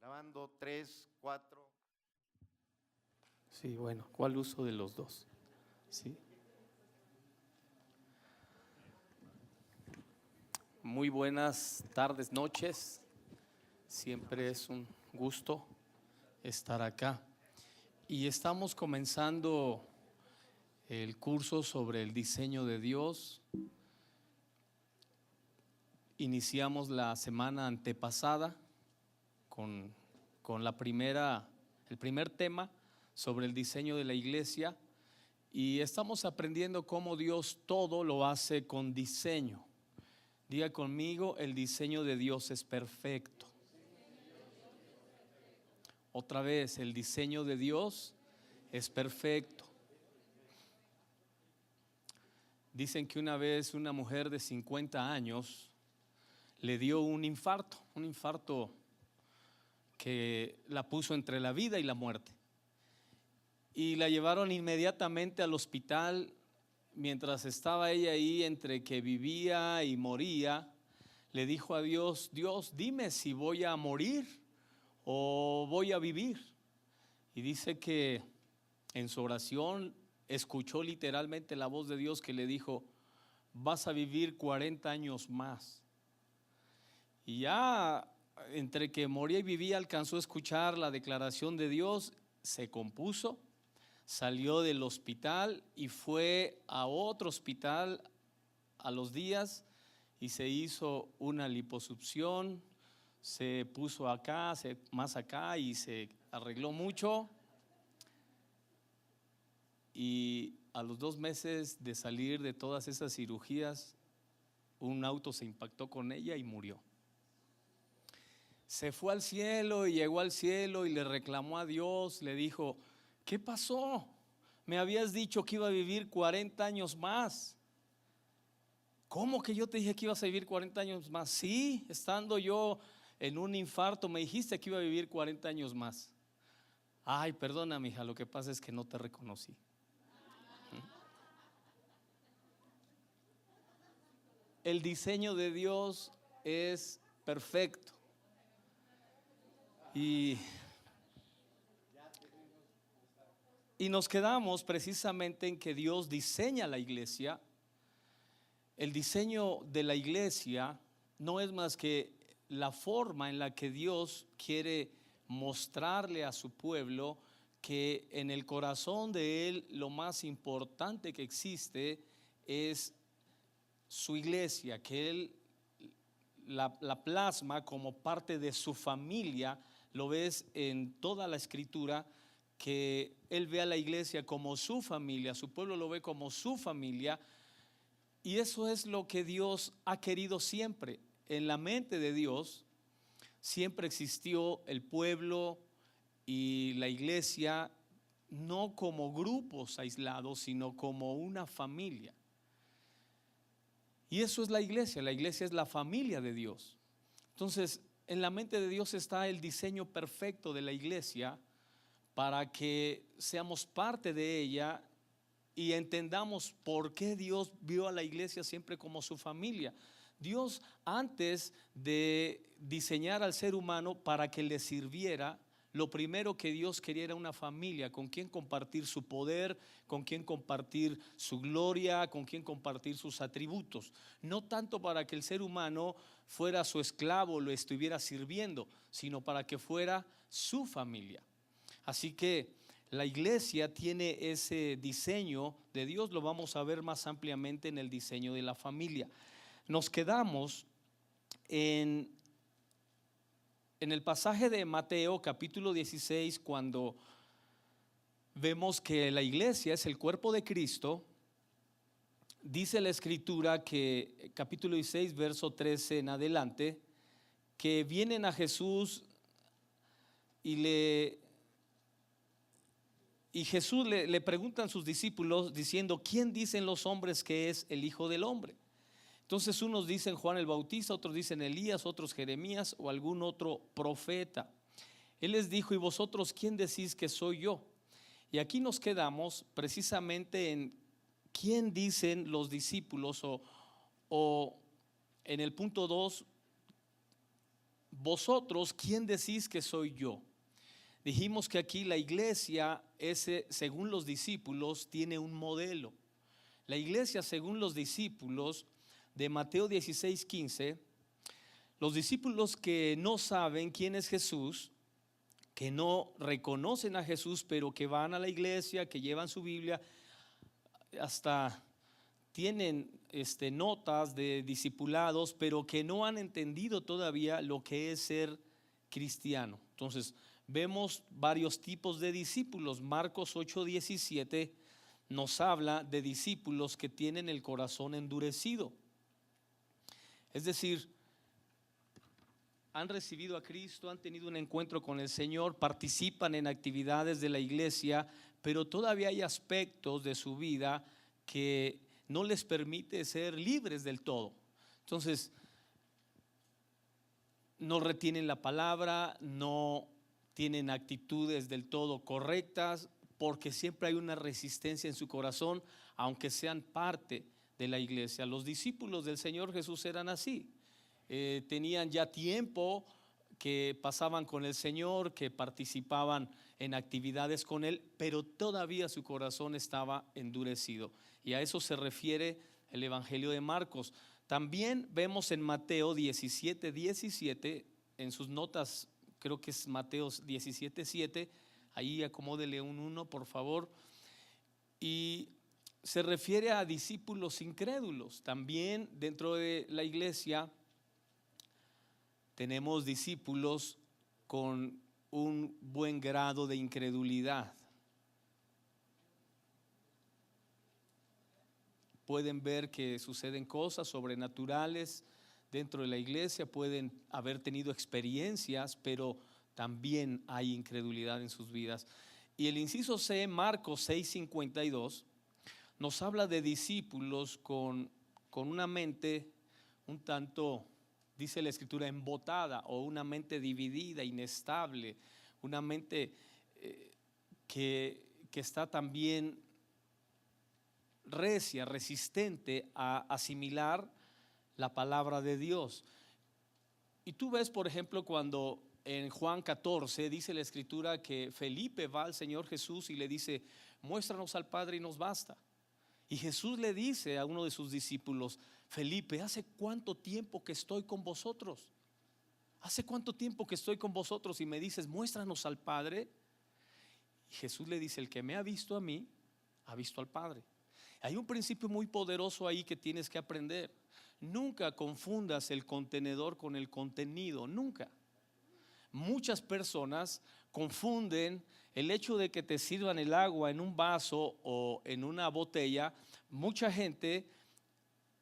Grabando 3, 4. Sí, bueno, ¿cuál uso de los dos? Sí. Muy buenas tardes, noches. Siempre es un gusto estar acá. Y estamos comenzando el curso sobre el diseño de Dios. Iniciamos la semana antepasada con el primer tema sobre el diseño de la iglesia, y estamos aprendiendo cómo Dios todo lo hace con diseño. Diga conmigo, el diseño de Dios es perfecto. Otra vez, el diseño de Dios es perfecto. Dicen que una vez una mujer de 50 años le dio un infarto que la puso entre la vida y la muerte. Y la llevaron inmediatamente al hospital. Mientras estaba ella ahí, entre que vivía y moría, le dijo a Dios: Dios, dime si voy a morir o voy a vivir. Y dice que en su oración escuchó literalmente la voz de Dios que le dijo: vas a vivir 40 años más. Y ya entre que moría y vivía alcanzó a escuchar la declaración de Dios, se compuso, salió del hospital y fue a otro hospital a los días y se hizo una liposucción, se puso acá, más acá, y se arregló mucho. Y a los 2 meses de salir de todas esas cirugías, un auto se impactó con ella y murió. Se fue al cielo y llegó al cielo y le reclamó a Dios, le dijo: ¿qué pasó? Me habías dicho que iba a vivir 40 años más. ¿Cómo que yo te dije que ibas a vivir 40 años más? Sí, estando yo en un infarto me dijiste que iba a vivir 40 años más. Ay, perdona, mija, lo que pasa es que no te reconocí. El diseño de Dios es perfecto. Y nos quedamos precisamente en que Dios diseña la iglesia. El diseño de la iglesia no es más que la forma en la que Dios quiere mostrarle a su pueblo que en el corazón de Él lo más importante que existe es su iglesia, que Él la plasma como parte de su familia. Lo ves en toda la escritura, que Él ve a la iglesia como su familia, su pueblo lo ve como su familia. Y eso es lo que Dios ha querido siempre. En la mente de Dios siempre existió el pueblo y la iglesia, no como grupos aislados, sino como una familia. Y eso es la iglesia es la familia de Dios. Entonces, en la mente de Dios está el diseño perfecto de la iglesia para que seamos parte de ella y entendamos por qué Dios vio a la iglesia siempre como su familia. Dios, antes de diseñar al ser humano para que le sirviera, lo primero que Dios quería era una familia con quien compartir su poder, con quien compartir su gloria, con quien compartir sus atributos. No tanto para que el ser humano fuera su esclavo, lo estuviera sirviendo, sino para que fuera su familia. Así que la iglesia tiene ese diseño de Dios. Lo vamos a ver más ampliamente en el diseño de la familia. Nos quedamos en el pasaje de Mateo capítulo 16, cuando vemos que la iglesia es el cuerpo de Cristo. Dice la escritura que capítulo 16 verso 13 en adelante, que vienen a Jesús y Jesús le preguntan a sus discípulos diciendo: ¿quién dicen los hombres que es el Hijo del Hombre? Entonces unos dicen Juan el Bautista, otros dicen Elías, otros Jeremías o algún otro profeta. Él les dijo: ¿y vosotros quién decís que soy yo? Y aquí nos quedamos precisamente en quién dicen los discípulos, o en el punto 2 vosotros, ¿quién decís que soy yo? Dijimos que aquí la iglesia, según los discípulos, tiene un modelo. La iglesia, según los discípulos de Mateo 16:15, los discípulos que no saben quién es Jesús, que no reconocen a Jesús, pero que van a la iglesia, que llevan su Biblia, hasta tienen notas de discipulados, pero que no han entendido todavía lo que es ser cristiano. Entonces, vemos varios tipos de discípulos. Marcos 8:17 nos habla de discípulos que tienen el corazón endurecido. Es decir, han recibido a Cristo, han tenido un encuentro con el Señor, participan en actividades de la iglesia, pero todavía hay aspectos de su vida que no les permite ser libres del todo. Entonces, no retienen la palabra, no tienen actitudes del todo correctas, porque siempre hay una resistencia en su corazón, aunque sean parte de la iglesia. Los discípulos del Señor Jesús eran así. Tenían ya tiempo que pasaban con el Señor, que participaban en actividades con Él, pero todavía su corazón estaba endurecido. Y a eso se refiere el Evangelio de Marcos. También vemos en Mateo 17:17, en sus notas, creo que es Mateo 17:7, ahí acomódele un 1 por favor, y se refiere a discípulos incrédulos. También dentro de la iglesia tenemos discípulos con un buen grado de incredulidad. Pueden ver que suceden cosas sobrenaturales dentro de la iglesia, pueden haber tenido experiencias, pero también hay incredulidad en sus vidas. Y el inciso C, Marcos 6:52, nos habla de discípulos con una mente un tanto, dice la escritura, embotada, o una mente dividida, inestable, una mente que está también recia, resistente a asimilar la palabra de Dios. Y tú ves, por ejemplo, cuando en Juan 14 dice la escritura que Felipe va al Señor Jesús y le dice: muéstranos al Padre y nos basta. Y Jesús le dice a uno de sus discípulos: Felipe, ¿hace cuánto tiempo que estoy con vosotros? ¿Hace cuánto tiempo que estoy con vosotros y me dices: muéstranos al Padre? Y Jesús le dice: el que me ha visto a mí, ha visto al Padre. Hay un principio muy poderoso ahí que tienes que aprender. Nunca confundas el contenedor con el contenido, nunca. Muchas personas confunden el hecho de que te sirvan el agua en un vaso o en una botella. Mucha gente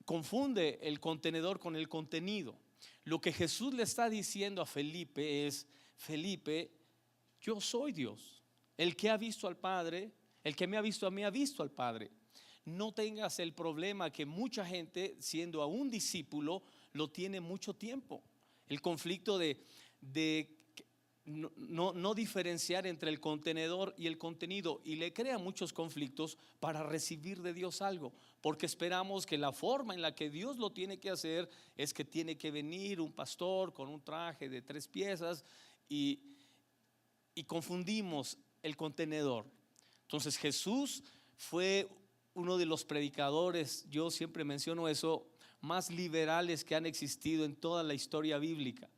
confunde el contenedor con el contenido. Lo que Jesús le está diciendo a Felipe es: Felipe, yo soy Dios. El que ha visto al Padre, el que me ha visto a mí, ha visto al Padre. No tengas el problema que mucha gente, siendo aún discípulo, lo tiene mucho tiempo. El conflicto de no diferenciar entre el contenedor y el contenido, y le crea muchos conflictos para recibir de Dios algo, porque esperamos que la forma en la que Dios lo tiene que hacer es que tiene que venir un pastor con un traje de 3 piezas y confundimos el contenedor. Entonces Jesús fue uno de los predicadores, yo siempre menciono eso, más liberales que han existido en toda la historia bíblica,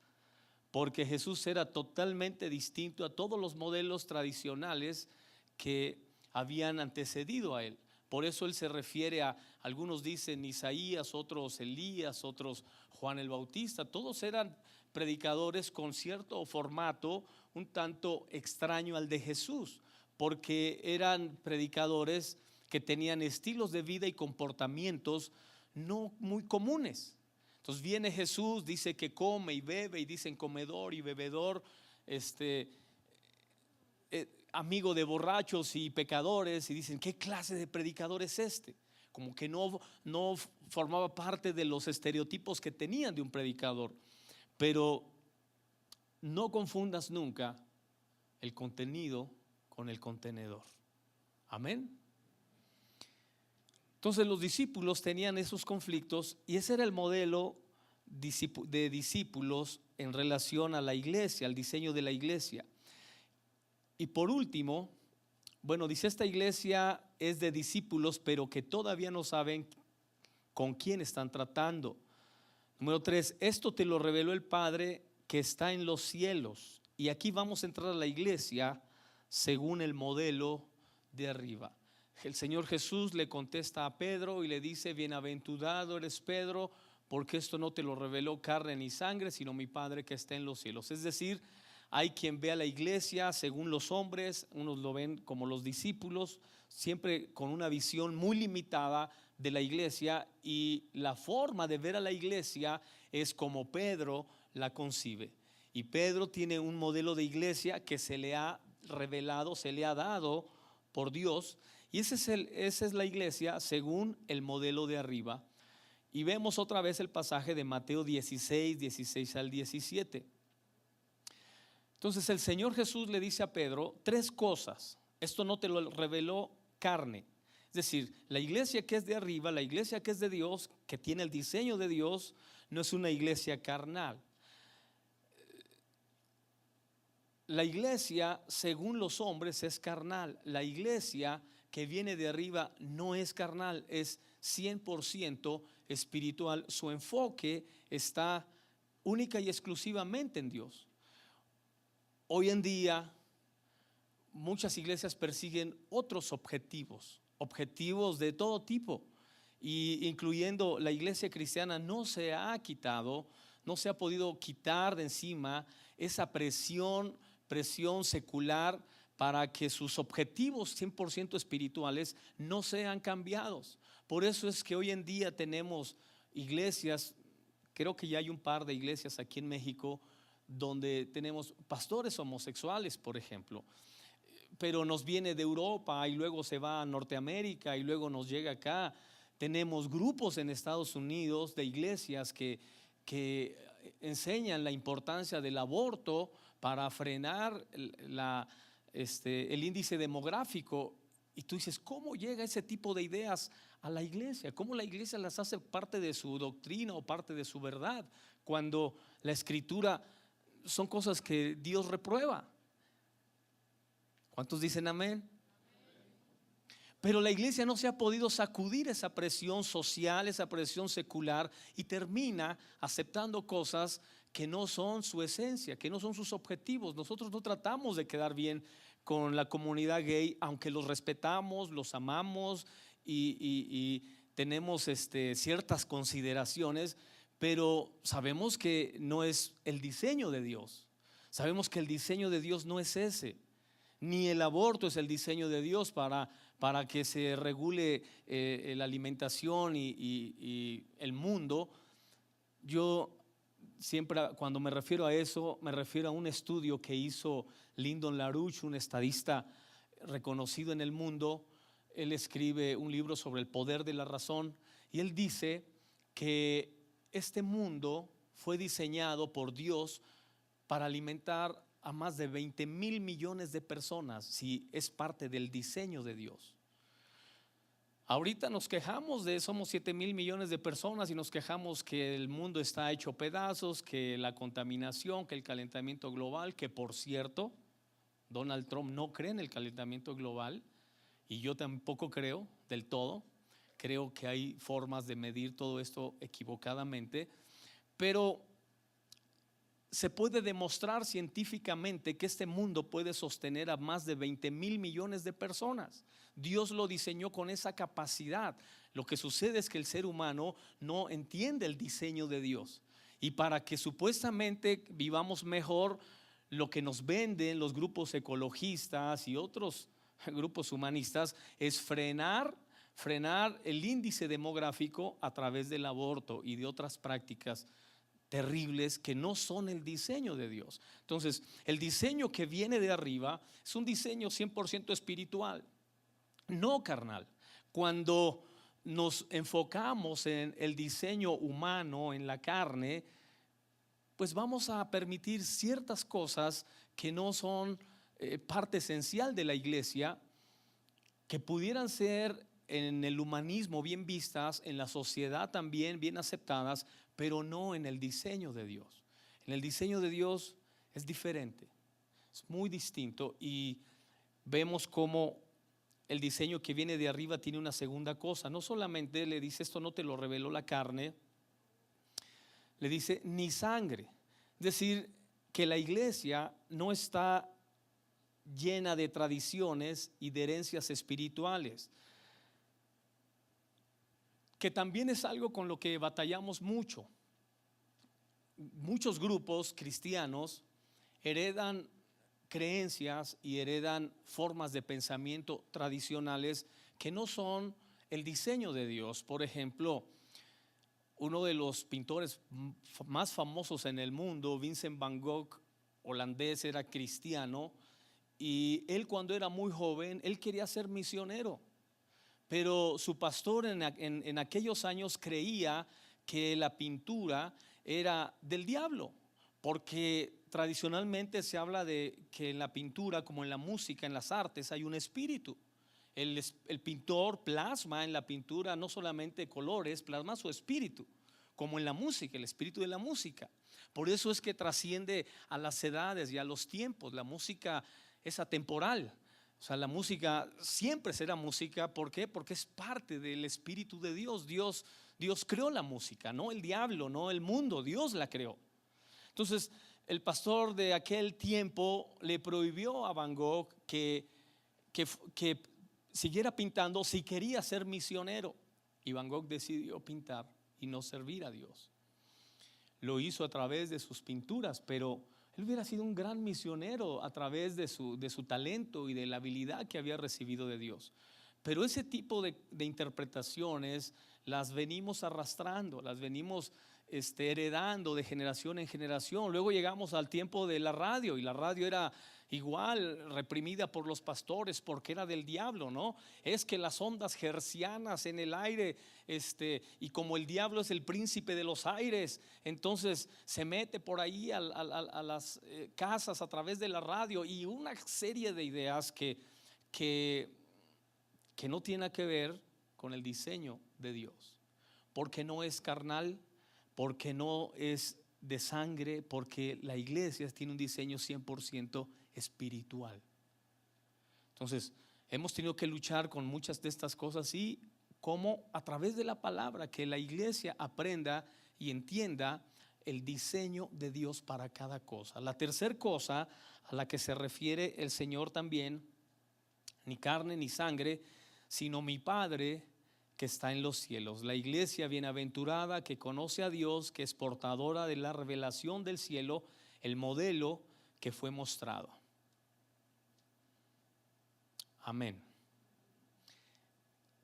porque Jesús era totalmente distinto a todos los modelos tradicionales que habían antecedido a él. Por eso él se refiere a, algunos dicen Isaías, otros Elías, otros Juan el Bautista. Todos eran predicadores con cierto formato un tanto extraño al de Jesús, porque eran predicadores que tenían estilos de vida y comportamientos no muy comunes. Entonces viene Jesús, dice que come y bebe, y dicen comedor y bebedor, amigo de borrachos y pecadores, y dicen: ¿qué clase de predicador es este? Como que no formaba parte de los estereotipos que tenían de un predicador. Pero no confundas nunca el contenido con el contenedor. Amén. Entonces los discípulos tenían esos conflictos, y ese era el modelo de discípulos en relación a la iglesia, al diseño de la iglesia. Y por último, bueno, dice, esta iglesia es de discípulos, pero que todavía no saben con quién están tratando. Número 3, esto te lo reveló el Padre que está en los cielos. Y aquí vamos a entrar a la iglesia según el modelo de arriba. El Señor Jesús le contesta a Pedro y le dice: bienaventurado eres Pedro, porque esto no te lo reveló carne ni sangre, sino mi Padre que está en los cielos. Es decir, hay quien ve a la iglesia según los hombres, unos lo ven como los discípulos, siempre con una visión muy limitada de la iglesia, y la forma de ver a la iglesia es como Pedro la concibe. Y Pedro tiene un modelo de iglesia que se le ha revelado, se le ha dado por Dios, y esa es la iglesia según el modelo de arriba. Y vemos otra vez el pasaje de Mateo 16 al 17. Entonces el Señor Jesús le dice a Pedro 3 cosas. Esto no te lo reveló carne. Es decir, la iglesia que es de arriba, la iglesia que es de Dios, que tiene el diseño de Dios, no es una iglesia carnal. La iglesia según los hombres es carnal. La iglesia que viene de arriba no es carnal, es 100% espiritual. Su enfoque está única y exclusivamente en Dios. Hoy en día muchas iglesias persiguen otros objetivos de todo tipo, y incluyendo la iglesia cristiana no se ha podido quitar de encima esa presión secular para que sus objetivos 100% espirituales no sean cambiados. Por eso es que hoy en día tenemos iglesias, creo que ya hay un par de iglesias aquí en México donde tenemos pastores homosexuales, por ejemplo, pero nos viene de Europa y luego se va a Norteamérica y luego nos llega acá. Tenemos grupos en Estados Unidos de iglesias que enseñan la importancia del aborto para frenar el índice demográfico. Y tú dices, ¿cómo llega ese tipo de ideas a la iglesia? ¿Cómo la iglesia las hace parte de su doctrina o parte de su verdad? Cuando la escritura son cosas que Dios reprueba. ¿Cuántos dicen amén? Pero la iglesia no se ha podido sacudir esa presión social, esa presión secular, y termina aceptando cosas que no son su esencia, que no son sus objetivos. Nosotros no tratamos de quedar bien con la comunidad gay, aunque los respetamos, los amamos y tenemos ciertas consideraciones, pero sabemos que no es el diseño de Dios. Sabemos que el diseño de Dios no es ese. Ni el aborto es el diseño de Dios para que se regule la alimentación y el mundo. Yo siempre, cuando me refiero a eso, me refiero a un estudio que hizo Lyndon LaRouche, un estadista reconocido en el mundo. Él escribe un libro sobre el poder de la razón, y él dice que este mundo fue diseñado por Dios para alimentar a más de 20,000 millones de personas, si es parte del diseño de Dios. Ahorita nos quejamos somos 7,000 millones de personas y nos quejamos que el mundo está hecho pedazos, que la contaminación, que el calentamiento global, que por cierto, Donald Trump no cree en el calentamiento global, y yo tampoco creo del todo. Creo que hay formas de medir todo esto equivocadamente, pero se puede demostrar científicamente que este mundo puede sostener a más de 20,000 millones de personas. Dios lo diseñó con esa capacidad. Lo que sucede es que el ser humano no entiende el diseño de Dios, y para que supuestamente vivamos mejor, lo que nos venden los grupos ecologistas y otros grupos humanistas es frenar el índice demográfico a través del aborto y de otras prácticas terribles que no son el diseño de Dios. Entonces, el diseño que viene de arriba es un diseño 100% espiritual, no carnal. Cuando nos enfocamos en el diseño humano, en la carne, pues vamos a permitir ciertas cosas que no son parte esencial de la iglesia, que pudieran ser en el humanismo bien vistas, en la sociedad también bien aceptadas, pero no en el diseño de Dios. En el diseño de Dios es diferente, es muy distinto, y vemos cómo el diseño que viene de arriba tiene una segunda cosa. No solamente le dice, esto no te lo reveló la carne, le dice ni sangre. Es decir, que la iglesia no está llena de tradiciones y de herencias espirituales, que también es algo con lo que batallamos mucho. Muchos grupos cristianos heredan creencias y heredan formas de pensamiento tradicionales que no son el diseño de Dios. Por ejemplo, uno de los pintores más famosos en el mundo, Vincent Van Gogh, holandés, era cristiano, y él, cuando era muy joven, él quería ser misionero, pero su pastor en aquellos años creía que la pintura era del diablo, porque tradicionalmente se habla de que en la pintura, como en la música, en las artes, hay un espíritu. El pintor plasma en la pintura no solamente colores, plasma su espíritu, como en la música, el espíritu de la música. Por eso es que trasciende a las edades y a los tiempos. La música es atemporal. O sea, la música siempre será música. ¿Por qué? Porque es parte del espíritu de Dios. Dios creó la música, no el diablo, no el mundo. Dios la creó. Entonces, el pastor de aquel tiempo le prohibió a Van Gogh que siguiera pintando si quería ser misionero. Y Van Gogh decidió pintar y no servir a Dios. Lo hizo a través de sus pinturas, pero él hubiera sido un gran misionero a través de su talento y de la habilidad que había recibido de Dios. Pero ese tipo de interpretaciones las venimos arrastrando, las venimos heredando de generación en generación. Luego llegamos al tiempo de la radio, y la radio era igual reprimida por los pastores porque era del diablo, ¿no? Es que las ondas hercianas en el aire, y como el diablo es el príncipe de los aires, entonces se mete por ahí a las casas a través de la radio, y una serie de ideas que no tiene que ver con el diseño de Dios, porque no es carnal, porque no es de sangre, porque la iglesia tiene un diseño 100% espiritual. Entonces, hemos tenido que luchar con muchas de estas cosas, y como a través de la palabra, que la iglesia aprenda y entienda el diseño de Dios para cada cosa. La tercera cosa a la que se refiere el Señor también, ni carne ni sangre, sino mi Padre que está en los cielos. La iglesia bienaventurada que conoce a Dios, que es portadora de la revelación del cielo, el modelo que fue mostrado. Amén.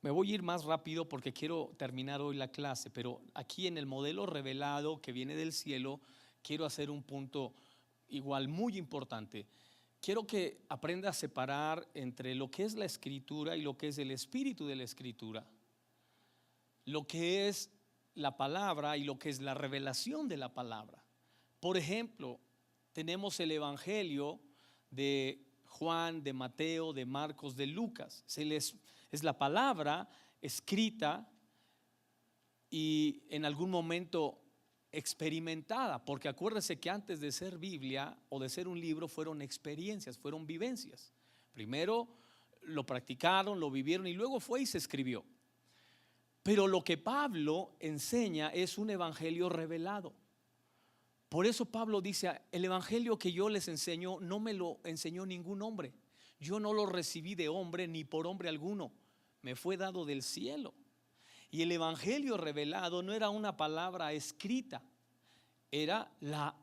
Me voy a ir más rápido porque quiero terminar hoy la clase, pero aquí en el modelo revelado que viene del cielo, quiero hacer un punto igual muy importante. Quiero que aprenda a separar entre lo que es la escritura y lo que es el espíritu de la escritura, lo que es la palabra y lo que es la revelación de la palabra. Por ejemplo, tenemos el evangelio de Juan, de Mateo, de Marcos, de Lucas. Es la palabra escrita y en algún momento experimentada, porque acuérdese que antes de ser Biblia o de ser un libro fueron experiencias, fueron vivencias. Primero lo practicaron, lo vivieron, y luego fue y se escribió. Pero lo que Pablo enseña es un evangelio revelado. Por eso Pablo dice: el evangelio que yo les enseño no me lo enseñó ningún hombre. Yo no lo recibí de hombre ni por hombre alguno. Me fue dado del cielo. Y el evangelio revelado no era una palabra escrita, era la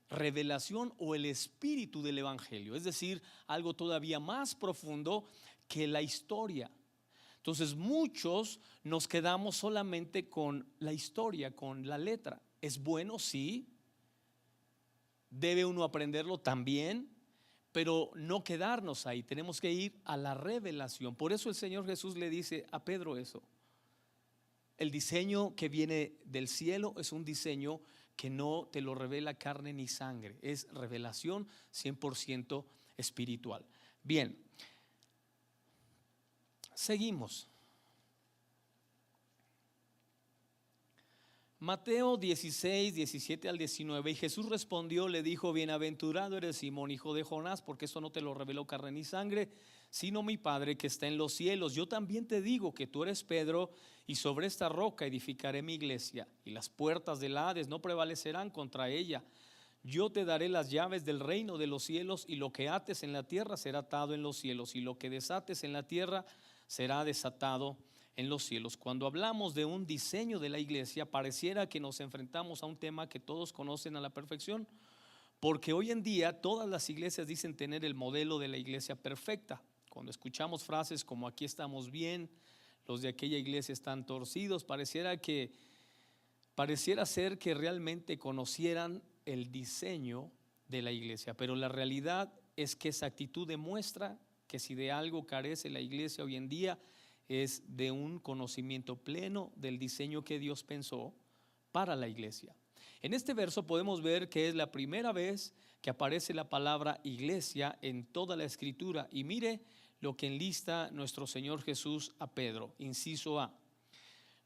revelación o el espíritu del evangelio. Es decir, algo todavía más profundo que la historia. Entonces muchos nos quedamos solamente con la historia, con la letra. ¿Es bueno? Sí. ¿Debe uno aprenderlo? También. Pero no quedarnos ahí, tenemos que ir a la revelación. Por eso el Señor Jesús le dice a Pedro eso: el diseño que viene del cielo es un diseño que no te lo revela carne ni sangre, es revelación 100% espiritual. Bien, seguimos. Mateo 16, 17 al 19. Y Jesús respondió, le dijo: bienaventurado eres Simón, hijo de Jonás, porque esto no te lo reveló carne ni sangre, sino mi Padre que está en los cielos. Yo también te digo que tú eres Pedro, y sobre esta roca edificaré mi iglesia, y las puertas del Hades no prevalecerán contra ella. Yo te daré las llaves del reino de los cielos, y lo que ates en la tierra será atado en los cielos, y lo que desates en la tierra será desatado en los cielos. Cuando hablamos de un diseño de la iglesia, pareciera que nos enfrentamos a un tema que todos conocen a la perfección, porque hoy en día todas las iglesias dicen tener el modelo de la iglesia perfecta. Cuando escuchamos frases como aquí estamos bien, los de aquella iglesia están torcidos, pareciera ser que realmente conocieran el diseño de la iglesia, pero la realidad es que esa actitud demuestra que si de algo carece la iglesia hoy en día, es de un conocimiento pleno del diseño que Dios pensó para la iglesia. En este verso podemos ver que es la primera vez que aparece la palabra iglesia en toda la escritura, y mire lo que enlista nuestro Señor Jesús a Pedro. Inciso A: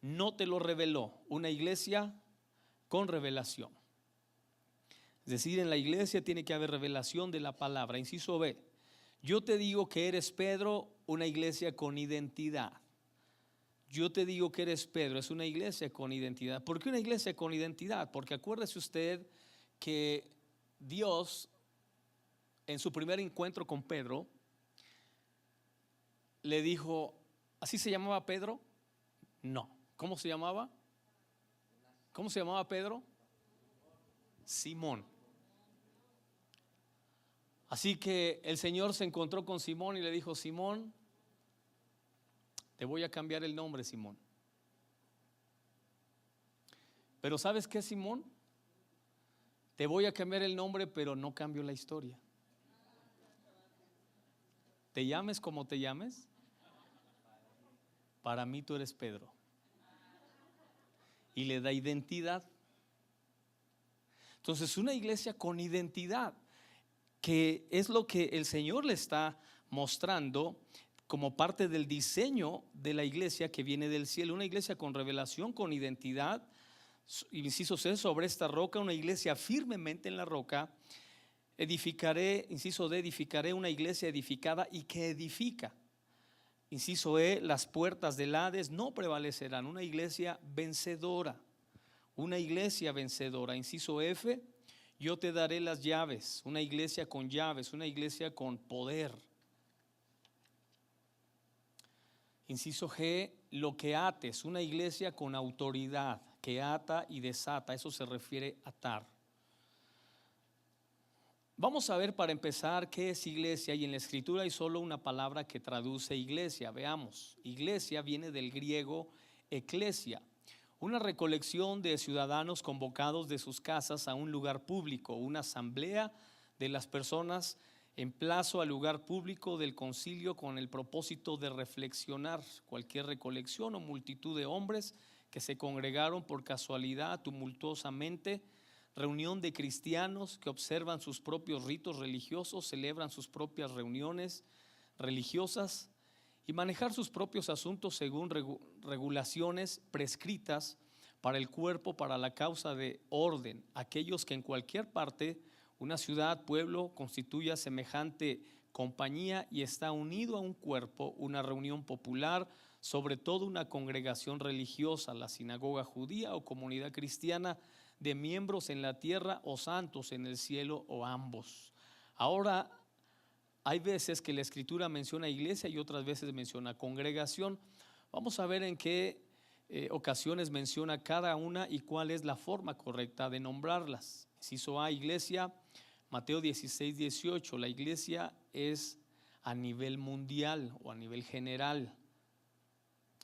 no te lo reveló. Una iglesia con revelación. Es decir, en la iglesia tiene que haber revelación de la palabra. Inciso B: yo te digo que eres Pedro, una iglesia con identidad. Yo te digo que eres Pedro, es una iglesia con identidad. ¿Por qué una iglesia con identidad? Porque acuérdese usted que Dios, en su primer encuentro con Pedro, le dijo: ¿así se llamaba Pedro? No. ¿Cómo se llamaba? ¿Cómo se llamaba Pedro? Simón. Así que el Señor se encontró con Simón y le dijo: Simón, te voy a cambiar el nombre, Simón. Pero ¿sabes qué, Simón? Te voy a cambiar el nombre, pero no cambio la historia. Te llames como te llames, para mí tú eres Pedro. Y le da identidad. Entonces, una iglesia con identidad, que es lo que el Señor le está mostrando como parte del diseño de la iglesia que viene del cielo. Una iglesia con revelación, con identidad. Inciso C: sobre esta roca, una iglesia firmemente en la roca, edificaré. Inciso D: edificaré una iglesia edificada y que edifica. Inciso E: las puertas del Hades no prevalecerán. Una iglesia vencedora. Una iglesia vencedora. Inciso F: yo te daré las llaves. Una iglesia con llaves, una iglesia con poder. Inciso G: lo que ates, una iglesia con autoridad, que ata y desata. Eso se refiere a atar. Vamos a ver, para empezar, qué es iglesia, y en la escritura hay solo una palabra que traduce iglesia. Veamos. Iglesia viene del griego eclesia, una recolección de ciudadanos convocados de sus casas a un lugar público, una asamblea de las personas en plazo al lugar público del concilio con el propósito de reflexionar. Cualquier recolección o multitud de hombres que se congregaron por casualidad tumultuosamente, reunión de cristianos que observan sus propios ritos religiosos, celebran sus propias reuniones religiosas y manejar sus propios asuntos según regulaciones prescritas para el cuerpo, para la causa de orden. Aquellos que en cualquier parte, una ciudad, pueblo, constituya semejante compañía y está unido a un cuerpo, una reunión popular, sobre todo una congregación religiosa, la sinagoga judía o comunidad cristiana de miembros en la tierra o santos en el cielo o ambos. Ahora, hay veces que la escritura menciona iglesia y otras veces menciona congregación. Vamos a ver en qué ocasiones menciona cada una y cuál es la forma correcta de nombrarlas. Inciso A: iglesia, Mateo 16, 18. La iglesia es a nivel mundial o a nivel general.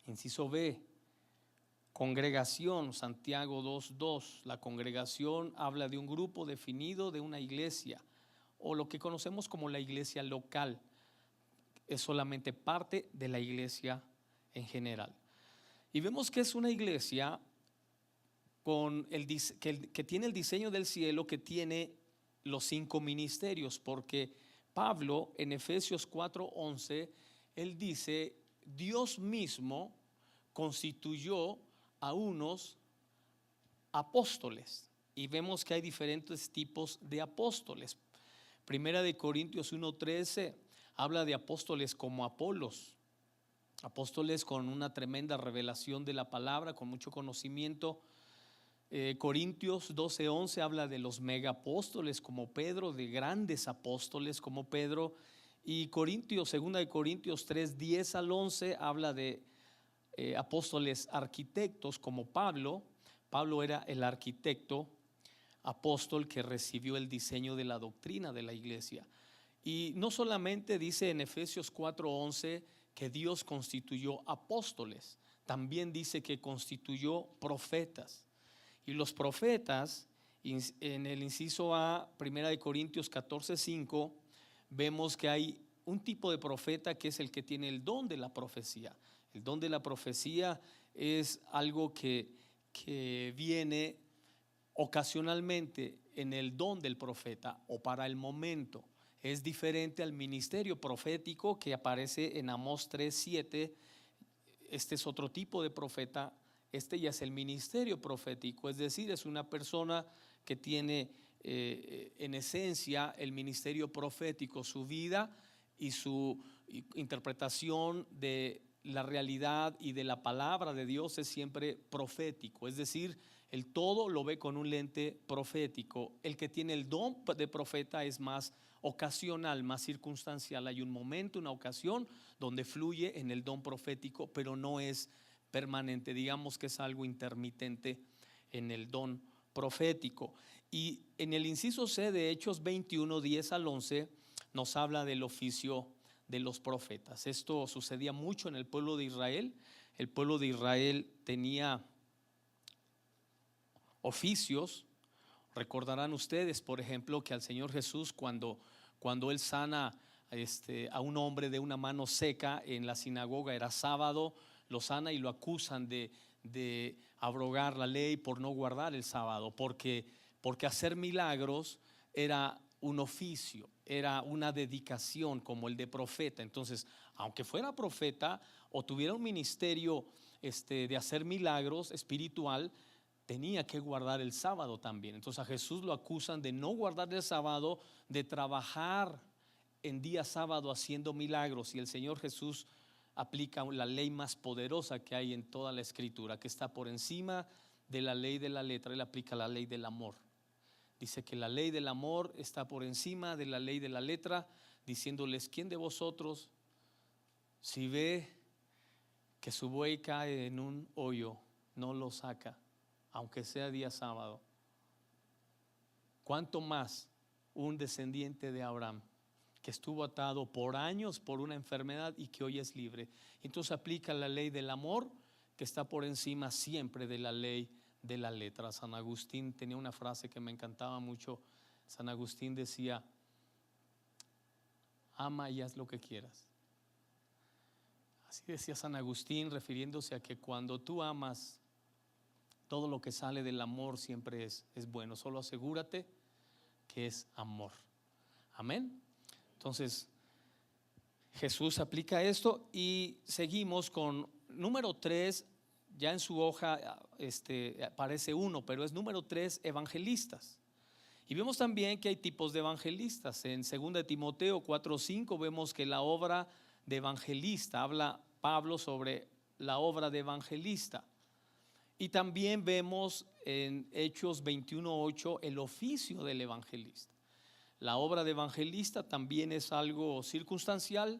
Inciso B: congregación, Santiago 2:2. La congregación habla de un grupo definido de una iglesia, o lo que conocemos como la iglesia local. Es solamente parte de la iglesia en general. Y vemos que es una iglesia que tiene el diseño del cielo, que tiene los 5 ministerios, porque Pablo en Efesios 4:11, él dice: Dios mismo constituyó a unos apóstoles. Y vemos que hay diferentes tipos de apóstoles. Primera de Corintios 1:13 habla de apóstoles como Apolos, apóstoles con una tremenda revelación de la palabra, con mucho conocimiento. Corintios 12:11 habla de los megapóstoles como Pedro, de grandes apóstoles como Pedro. Y segunda de Corintios 3:10 al 11 habla de apóstoles arquitectos como Pablo. Pablo era el arquitecto apóstol que recibió el diseño de la doctrina de la iglesia. Y no solamente dice en Efesios 4:11 que Dios constituyó apóstoles, también dice que constituyó profetas. Y los profetas, en el inciso A, Primera de Corintios 14:5, vemos que hay un tipo de profeta que es el que tiene el don de la profecía. El don de la profecía es algo que viene ocasionalmente en el don del profeta o para el momento. Es diferente al ministerio profético que aparece en Amós 3:7. Este es otro tipo de profeta. Este ya es el ministerio profético, es decir, es una persona que tiene en esencia el ministerio profético. Su vida y su interpretación de la realidad y de la palabra de Dios es siempre profético, es decir, el todo lo ve con un lente profético. El que tiene el don de profeta es más ocasional, más circunstancial. Hay un momento, una ocasión donde fluye en el don profético, pero no es permanente. Digamos que es algo intermitente en el don profético. Y en el inciso C de Hechos 21:10 al 11 nos habla del oficio de los profetas. Esto sucedía mucho en el pueblo de Israel. El pueblo de Israel tenía oficios. Recordarán ustedes, por ejemplo, que al Señor Jesús cuando Él sana a un hombre de una mano seca en la sinagoga, era sábado, lo sana y lo acusan de abrogar la ley por no guardar el sábado, porque hacer milagros era un oficio, era una dedicación como el de profeta. Entonces, aunque fuera profeta o tuviera un ministerio de hacer milagros espiritual, tenía que guardar el sábado también. Entonces a Jesús lo acusan de no guardar el sábado, de trabajar en día sábado haciendo milagros. Y el Señor Jesús aplica la ley más poderosa que hay en toda la escritura, que está por encima de la ley de la letra. Él aplica la ley del amor. Dice que la ley del amor está por encima de la ley de la letra, diciéndoles: ¿quién de vosotros, si ve que su buey cae en un hoyo, no lo saca, aunque sea día sábado? ¿Cuánto más un descendiente de Abraham, que estuvo atado por años por una enfermedad y que hoy es libre? Entonces aplica la ley del amor, que está por encima siempre de la ley de la letra. San Agustín tenía una frase que me encantaba mucho. San Agustín decía: ama y haz lo que quieras. Así decía San Agustín, refiriéndose a que cuando tú amas, todo lo que sale del amor siempre es bueno. Solo asegúrate que es amor. Amén. Entonces Jesús aplica esto y seguimos con número 3. Ya en su hoja aparece 1, pero es número 3, evangelistas. Y vemos también que hay tipos de evangelistas. En 2 de Timoteo 4:5 vemos que la obra de evangelista, habla Pablo sobre la obra de evangelista. Y también vemos en Hechos 21:8 el oficio del evangelista. La obra de evangelista también es algo circunstancial.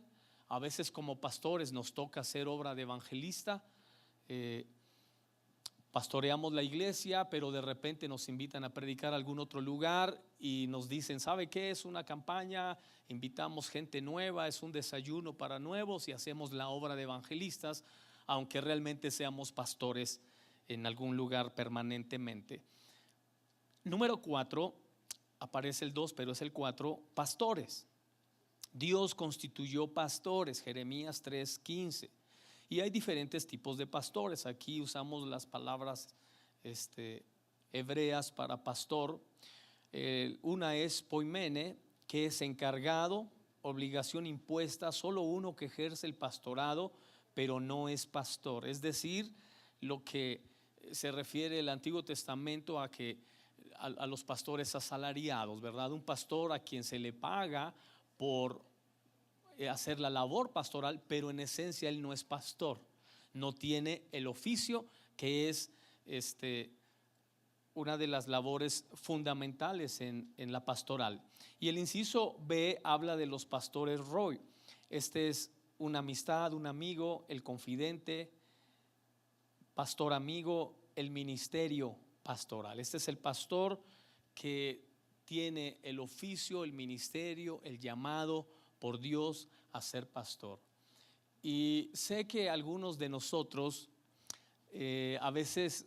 A veces como pastores nos toca hacer obra de evangelista. Pastoreamos la iglesia, pero de repente nos invitan a predicar a algún otro lugar y nos dicen: ¿sabe qué? Es una campaña, invitamos gente nueva, es un desayuno para nuevos, y hacemos la obra de evangelistas, aunque realmente seamos pastores en algún lugar permanentemente. Número 4, aparece el 2, pero es el 4, pastores. Dios constituyó pastores, Jeremías 3:15. Y hay diferentes tipos de pastores. Aquí usamos las palabras hebreas para pastor. Una es poimene, que es encargado, obligación impuesta, solo uno que ejerce el pastorado, pero no es pastor. Es decir, lo que se refiere el Antiguo Testamento a que a los pastores asalariados, ¿verdad? Un pastor a quien se le paga por hacer la labor pastoral, pero en esencia él no es pastor, no tiene el oficio que es una de las labores fundamentales en la pastoral. Y el inciso B habla de los pastores Roy. Este es una amistad, un amigo, el confidente, pastor amigo, el ministerio pastoral. Este es el pastor que tiene el oficio, el ministerio, el llamado por Dios a ser pastor. Y sé que algunos de nosotros a veces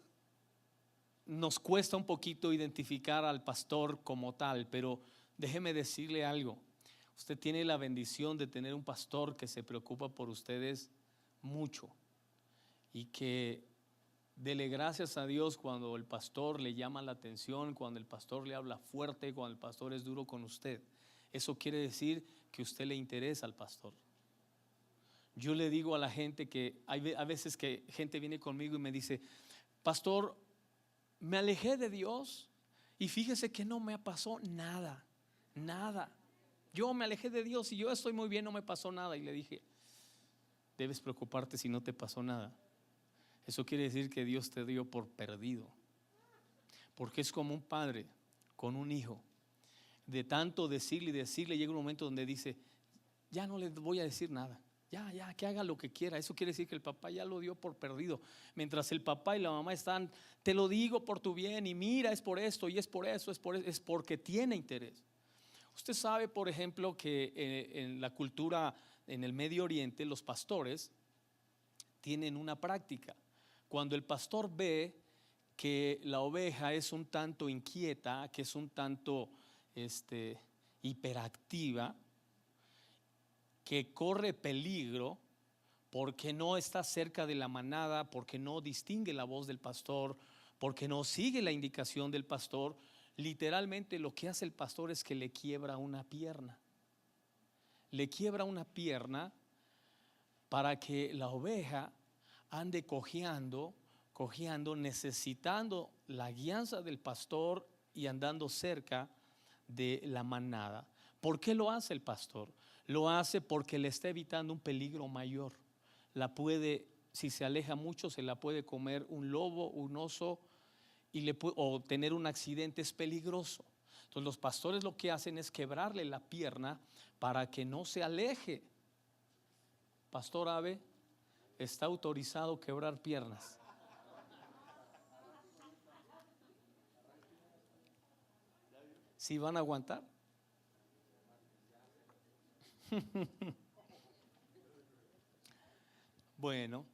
nos cuesta un poquito identificar al pastor como tal, pero déjeme decirle algo. Usted tiene la bendición de tener un pastor que se preocupa por ustedes mucho y que dele gracias a Dios cuando el pastor le llama la atención, cuando el pastor le habla fuerte, cuando el pastor es duro con usted. Eso quiere decir que usted le interesa al pastor. Yo le digo a la gente que hay a veces que gente viene conmigo y me dice: pastor, me alejé de Dios y fíjese que no me pasó nada, nada. Yo me alejé de Dios y yo estoy muy bien, no me pasó nada. Y le dije: debes preocuparte si no te pasó nada. Eso quiere decir que Dios te dio por perdido, porque es como un padre con un hijo. De tanto decirle y decirle, llega un momento donde dice: ya no le voy a decir nada, ya, que haga lo que quiera. Eso quiere decir que el papá ya lo dio por perdido. Mientras el papá y la mamá están: te lo digo por tu bien, y mira, es por esto y es por eso, es porque tiene interés. Usted sabe, por ejemplo, que en la cultura en el Medio Oriente, los pastores tienen una práctica. Cuando el pastor ve que la oveja es un tanto inquieta, que es un tanto hiperactiva, que corre peligro porque no está cerca de la manada, porque no distingue la voz del pastor, porque no sigue la indicación del pastor, literalmente lo que hace el pastor es que le quiebra una pierna. Le quiebra una pierna para que la oveja ande cojeando, necesitando la guianza del pastor y andando cerca de la manada. ¿Por qué lo hace el pastor? Lo hace porque le está evitando un peligro mayor. Si se aleja mucho, se la puede comer un lobo, un oso, o tener un accidente. Es peligroso. Entonces los pastores lo que hacen es quebrarle la pierna para que no se aleje. Pastor Abe, está autorizado quebrar piernas. ¿Sí van a aguantar? Bueno,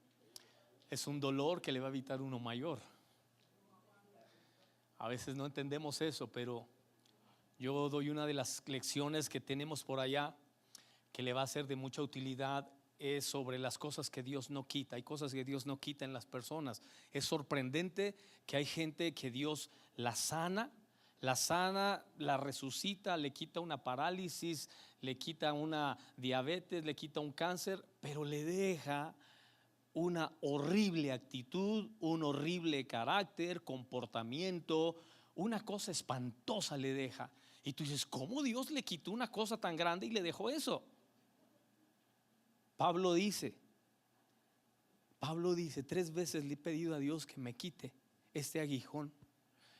es un dolor que le va a evitar uno mayor. A veces no entendemos eso, pero yo doy una de las lecciones que tenemos por allá que le va a ser de mucha utilidad. Es sobre las cosas que Dios no quita. Hay cosas que Dios no quita en las personas. Es sorprendente que hay gente que Dios la sana, la resucita, le quita una parálisis, le quita una diabetes, le quita un cáncer, pero le deja una horrible actitud, un horrible carácter, comportamiento, una cosa espantosa le deja. Y tú dices: ¿cómo Dios le quitó una cosa tan grande y le dejó eso? Pablo dice: 3 veces le he pedido a Dios que me quite este aguijón,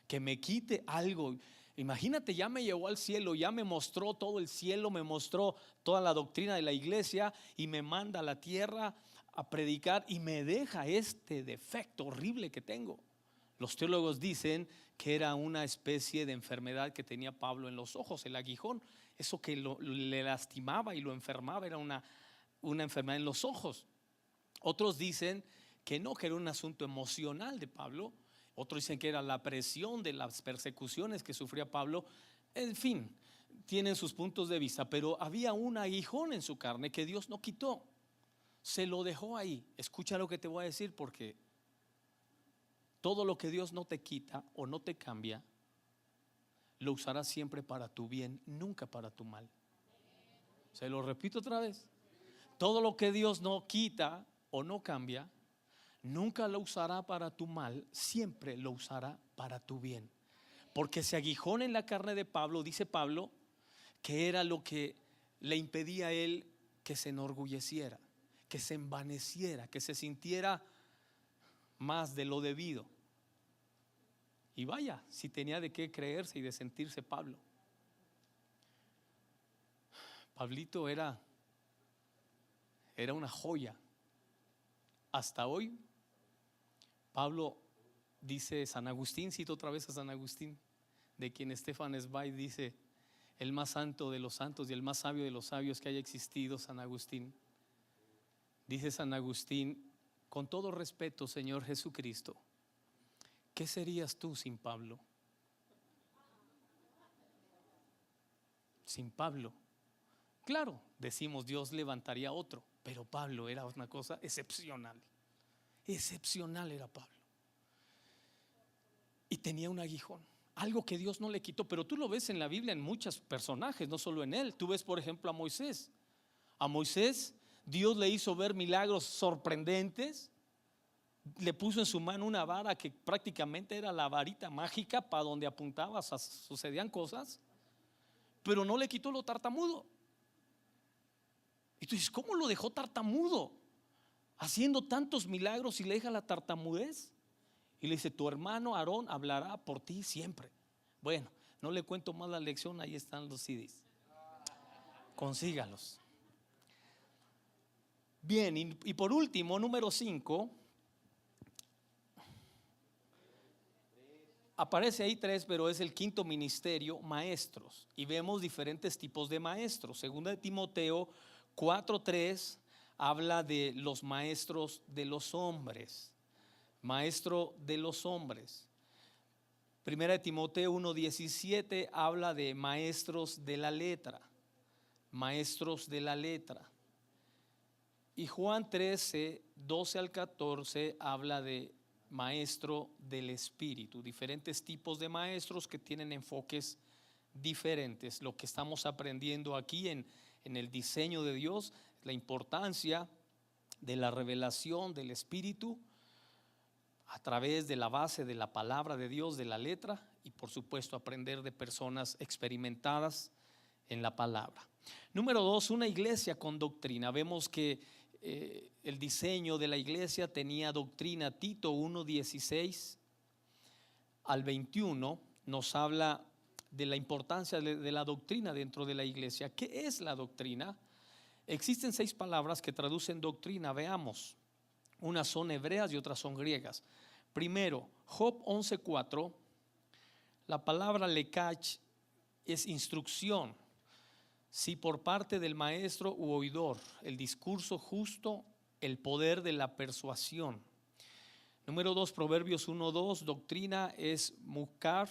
que me quite algo. Imagínate, ya me llevó al cielo, ya me mostró todo el cielo, me mostró toda la doctrina de la iglesia y me manda a la tierra a predicar y me deja este defecto horrible que tengo. Los teólogos dicen que era una especie de enfermedad que tenía Pablo en los ojos, el aguijón. Eso que le lastimaba y lo enfermaba era una enfermedad en los ojos. Otros dicen que no, que era un asunto emocional de Pablo. Otros dicen que era la presión de las persecuciones que sufría Pablo. En fin, tienen sus puntos de vista, pero había un aguijón en su carne que Dios no quitó. Se lo dejó ahí. Escucha lo que te voy a decir, porque todo lo que Dios no te quita o no te cambia, lo usará siempre para tu bien, nunca para tu mal. Se lo repito otra vez. Todo lo que Dios no quita o no cambia, nunca lo usará para tu mal, siempre lo usará para tu bien. Porque ese aguijón en la carne de Pablo, dice Pablo, que era lo que le impedía a él que se enorgulleciera, que se envaneciera, que se sintiera más de lo debido. Y vaya, si tenía de qué creerse y de sentirse Pablo. Pablito era una joya. Hasta hoy, Pablo dice, San Agustín, cito otra vez a San Agustín, de quien Stefan Zweig dice, el más santo de los santos y el más sabio de los sabios que haya existido, San Agustín. Dice San Agustín, con todo respeto, Señor Jesucristo, ¿qué serías tú sin Pablo? Sin Pablo. Claro, decimos Dios levantaría otro, pero Pablo era una cosa excepcional. Excepcional era Pablo. Y tenía un aguijón, algo que Dios no le quitó. Pero tú lo ves en la Biblia en muchos personajes, no solo en él. Tú ves por ejemplo a Moisés. A Moisés Dios le hizo ver milagros sorprendentes. Le puso en su mano una vara que prácticamente era la varita mágica para donde apuntaba sucedían cosas. Pero no le quitó lo tartamudo. Y tú dices, ¿cómo lo dejó tartamudo? Haciendo tantos milagros y le deja la tartamudez. Y le dice, tu hermano Aarón hablará por ti siempre. Bueno, no le cuento más la lección, ahí están los CDs. Consígalos. Bien, y por último, número 5. Aparece ahí 3, pero es el quinto ministerio, maestros. Y vemos diferentes tipos de maestros. Segunda de Timoteo 4:3 habla de los maestros de los hombres. Maestro de los hombres. Primera de Timoteo 1:17 habla de maestros de la letra. Maestros de la letra. Y Juan 13:12 al 14 habla de maestro del espíritu. Diferentes tipos de maestros que tienen enfoques diferentes. Lo que estamos aprendiendo aquí en el diseño de Dios, la importancia de la revelación del espíritu a través de la base de la palabra de Dios, de la letra, y por supuesto aprender de personas experimentadas en la palabra. Número 2, una iglesia con doctrina. Vemos que el diseño de la iglesia tenía doctrina. Tito 1:16 al 21 nos habla de la importancia de la doctrina dentro de la iglesia. ¿Qué es la doctrina? Existen 6 palabras que traducen doctrina. Veamos. Unas son hebreas y otras son griegas. Primero, Job 11:4, la palabra lekach es instrucción. Si por parte del maestro u oidor, el discurso justo, el poder de la persuasión. Número 2, Proverbios 1:2, doctrina es mukar,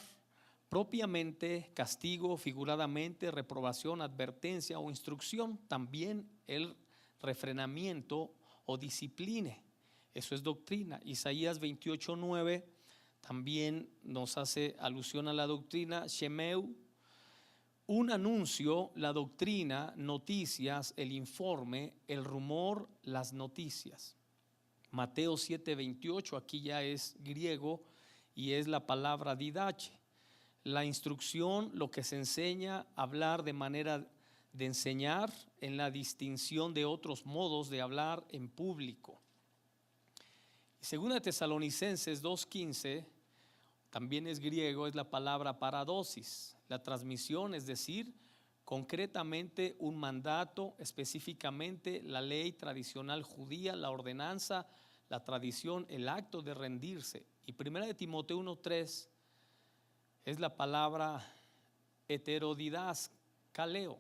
propiamente, castigo, figuradamente, reprobación, advertencia o instrucción. También el refrenamiento o discipline. Eso es doctrina. Isaías 28:9 también nos hace alusión a la doctrina. Shemeu, un anuncio, la doctrina, noticias, el informe, el rumor, las noticias. Mateo 7:28, aquí ya es griego y es la palabra didache. La instrucción, lo que se enseña, hablar de manera de enseñar en la distinción de otros modos de hablar en público. Segunda de Tesalonicenses 2:15 también es griego, es la palabra paradosis, la transmisión, es decir, concretamente un mandato, específicamente la ley tradicional judía, la ordenanza, la tradición, el acto de rendirse. Y primera de Timoteo 1:3 es la palabra heterodidas, kaleo,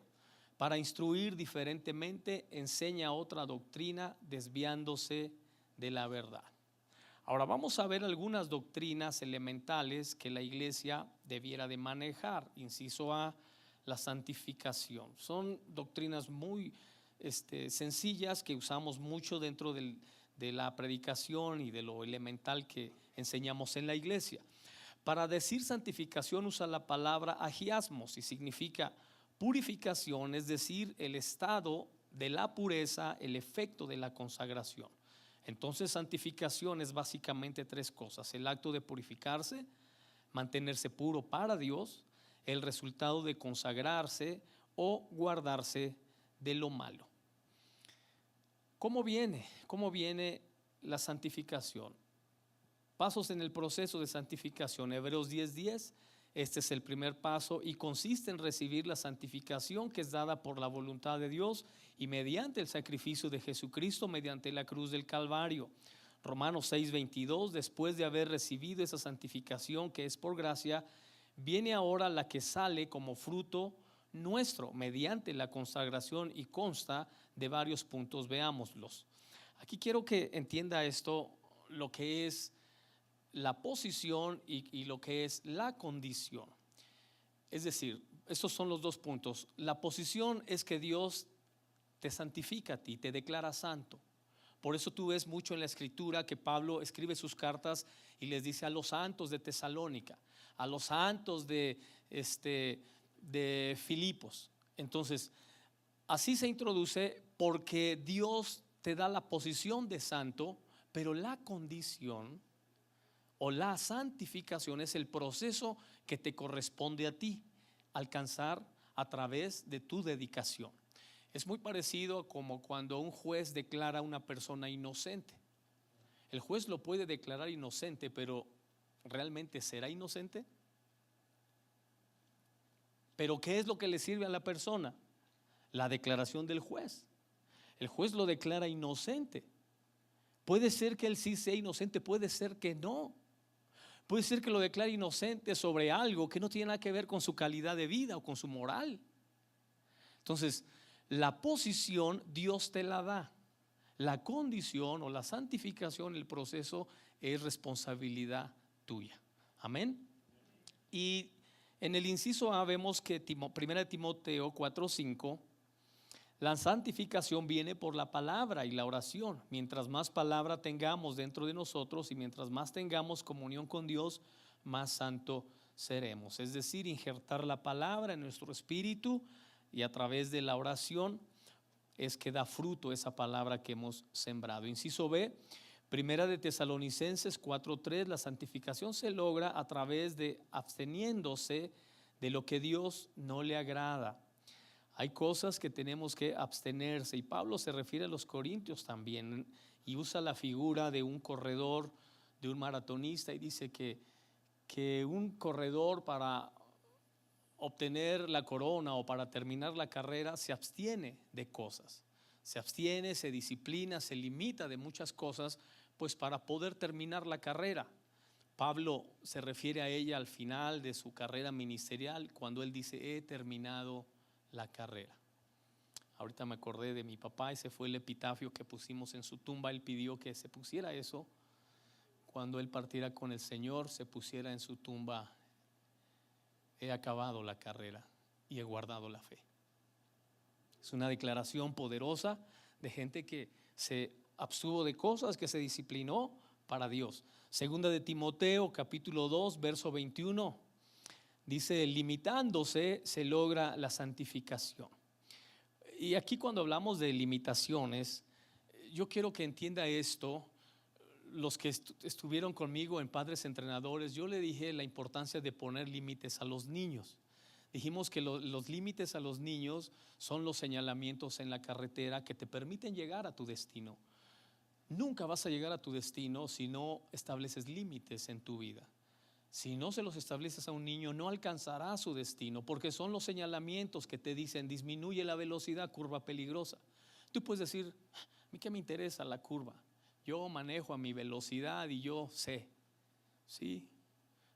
para instruir diferentemente, enseña otra doctrina desviándose de la verdad. Ahora vamos a ver algunas doctrinas elementales que la iglesia debiera de manejar. Inciso A, la santificación. Son doctrinas muy sencillas que usamos mucho dentro de la predicación y de lo elemental que enseñamos en la iglesia. Para decir santificación usa la palabra agiasmos y significa purificación, es decir, el estado de la pureza, el efecto de la consagración. Entonces, santificación es básicamente tres cosas: el acto de purificarse, mantenerse puro para Dios, el resultado de consagrarse o guardarse de lo malo. ¿Cómo viene? ¿Cómo viene la santificación? Pasos en el proceso de santificación. Hebreos 10:10, este es el primer paso y consiste en recibir la santificación que es dada por la voluntad de Dios y mediante el sacrificio de Jesucristo mediante la cruz del Calvario. Romanos 6:22, después de haber recibido esa santificación que es por gracia, viene ahora la que sale como fruto nuestro mediante la consagración y consta de varios puntos. Veámoslos. Aquí quiero que entienda esto, lo que es la posición y lo que es la condición. Es decir, estos son los dos puntos. La posición es que Dios te santifica a ti, te declara santo. Por eso tú ves mucho en la escritura que Pablo escribe sus cartas y les dice a los santos de Tesalónica, a los santos de Filipos. Entonces, así se introduce porque Dios te da la posición de santo, pero la condición o la santificación es el proceso que te corresponde a ti alcanzar a través de tu dedicación. Es muy parecido como cuando un juez declara a una persona inocente. El juez lo puede declarar inocente, pero ¿realmente será inocente? Pero ¿qué es lo que le sirve a la persona? La declaración del juez. El juez lo declara inocente. Puede ser que él sí sea inocente, puede ser que no. Puede ser que lo declare inocente sobre algo que no tiene nada que ver con su calidad de vida o con su moral. Entonces, la posición Dios te la da. La condición o la santificación, el proceso es responsabilidad tuya. Amén. Y en el inciso A vemos que 1 Timoteo 4:5, la santificación viene por la palabra y la oración. Mientras más palabra tengamos dentro de nosotros y mientras más tengamos comunión con Dios, más santo seremos. Es decir, injertar la palabra en nuestro espíritu y a través de la oración es que da fruto esa palabra que hemos sembrado. Inciso B, Primera de Tesalonicenses 4:3, la santificación se logra a través de absteniéndose de lo que Dios no le agrada. Hay cosas que tenemos que abstenerse y Pablo se refiere a los corintios también y usa la figura de un corredor, de un maratonista y dice que un corredor para obtener la corona o para terminar la carrera se abstiene de cosas, se abstiene, se disciplina, se limita de muchas cosas pues para poder terminar la carrera. Pablo se refiere a ella al final de su carrera ministerial cuando él dice: he terminado la carrera. Ahorita me acordé de mi papá, ese fue el epitafio que pusimos en su tumba. Él pidió que se pusiera eso cuando él partiera con el Señor, se pusiera en su tumba: he acabado la carrera y he guardado la fe. Es una declaración poderosa de gente que se abstuvo de cosas, que se disciplinó para Dios. Segunda de Timoteo capítulo 2 verso 21 dice: limitándose se logra la santificación. Y aquí cuando hablamos de limitaciones, yo quiero que entienda esto. Los que estuvieron conmigo en Padres Entrenadores, yo le dije la importancia de poner límites a los niños. Dijimos que los límites a los niños son los señalamientos en la carretera que te permiten llegar a tu destino. Nunca vas a llegar a tu destino si no estableces límites en tu vida. Si no se los estableces a un niño, no alcanzará su destino, porque son los señalamientos que te dicen: disminuye la velocidad, curva peligrosa. Tú puedes decir: a mí qué me interesa la curva, yo manejo a mi velocidad y yo sé. Sí,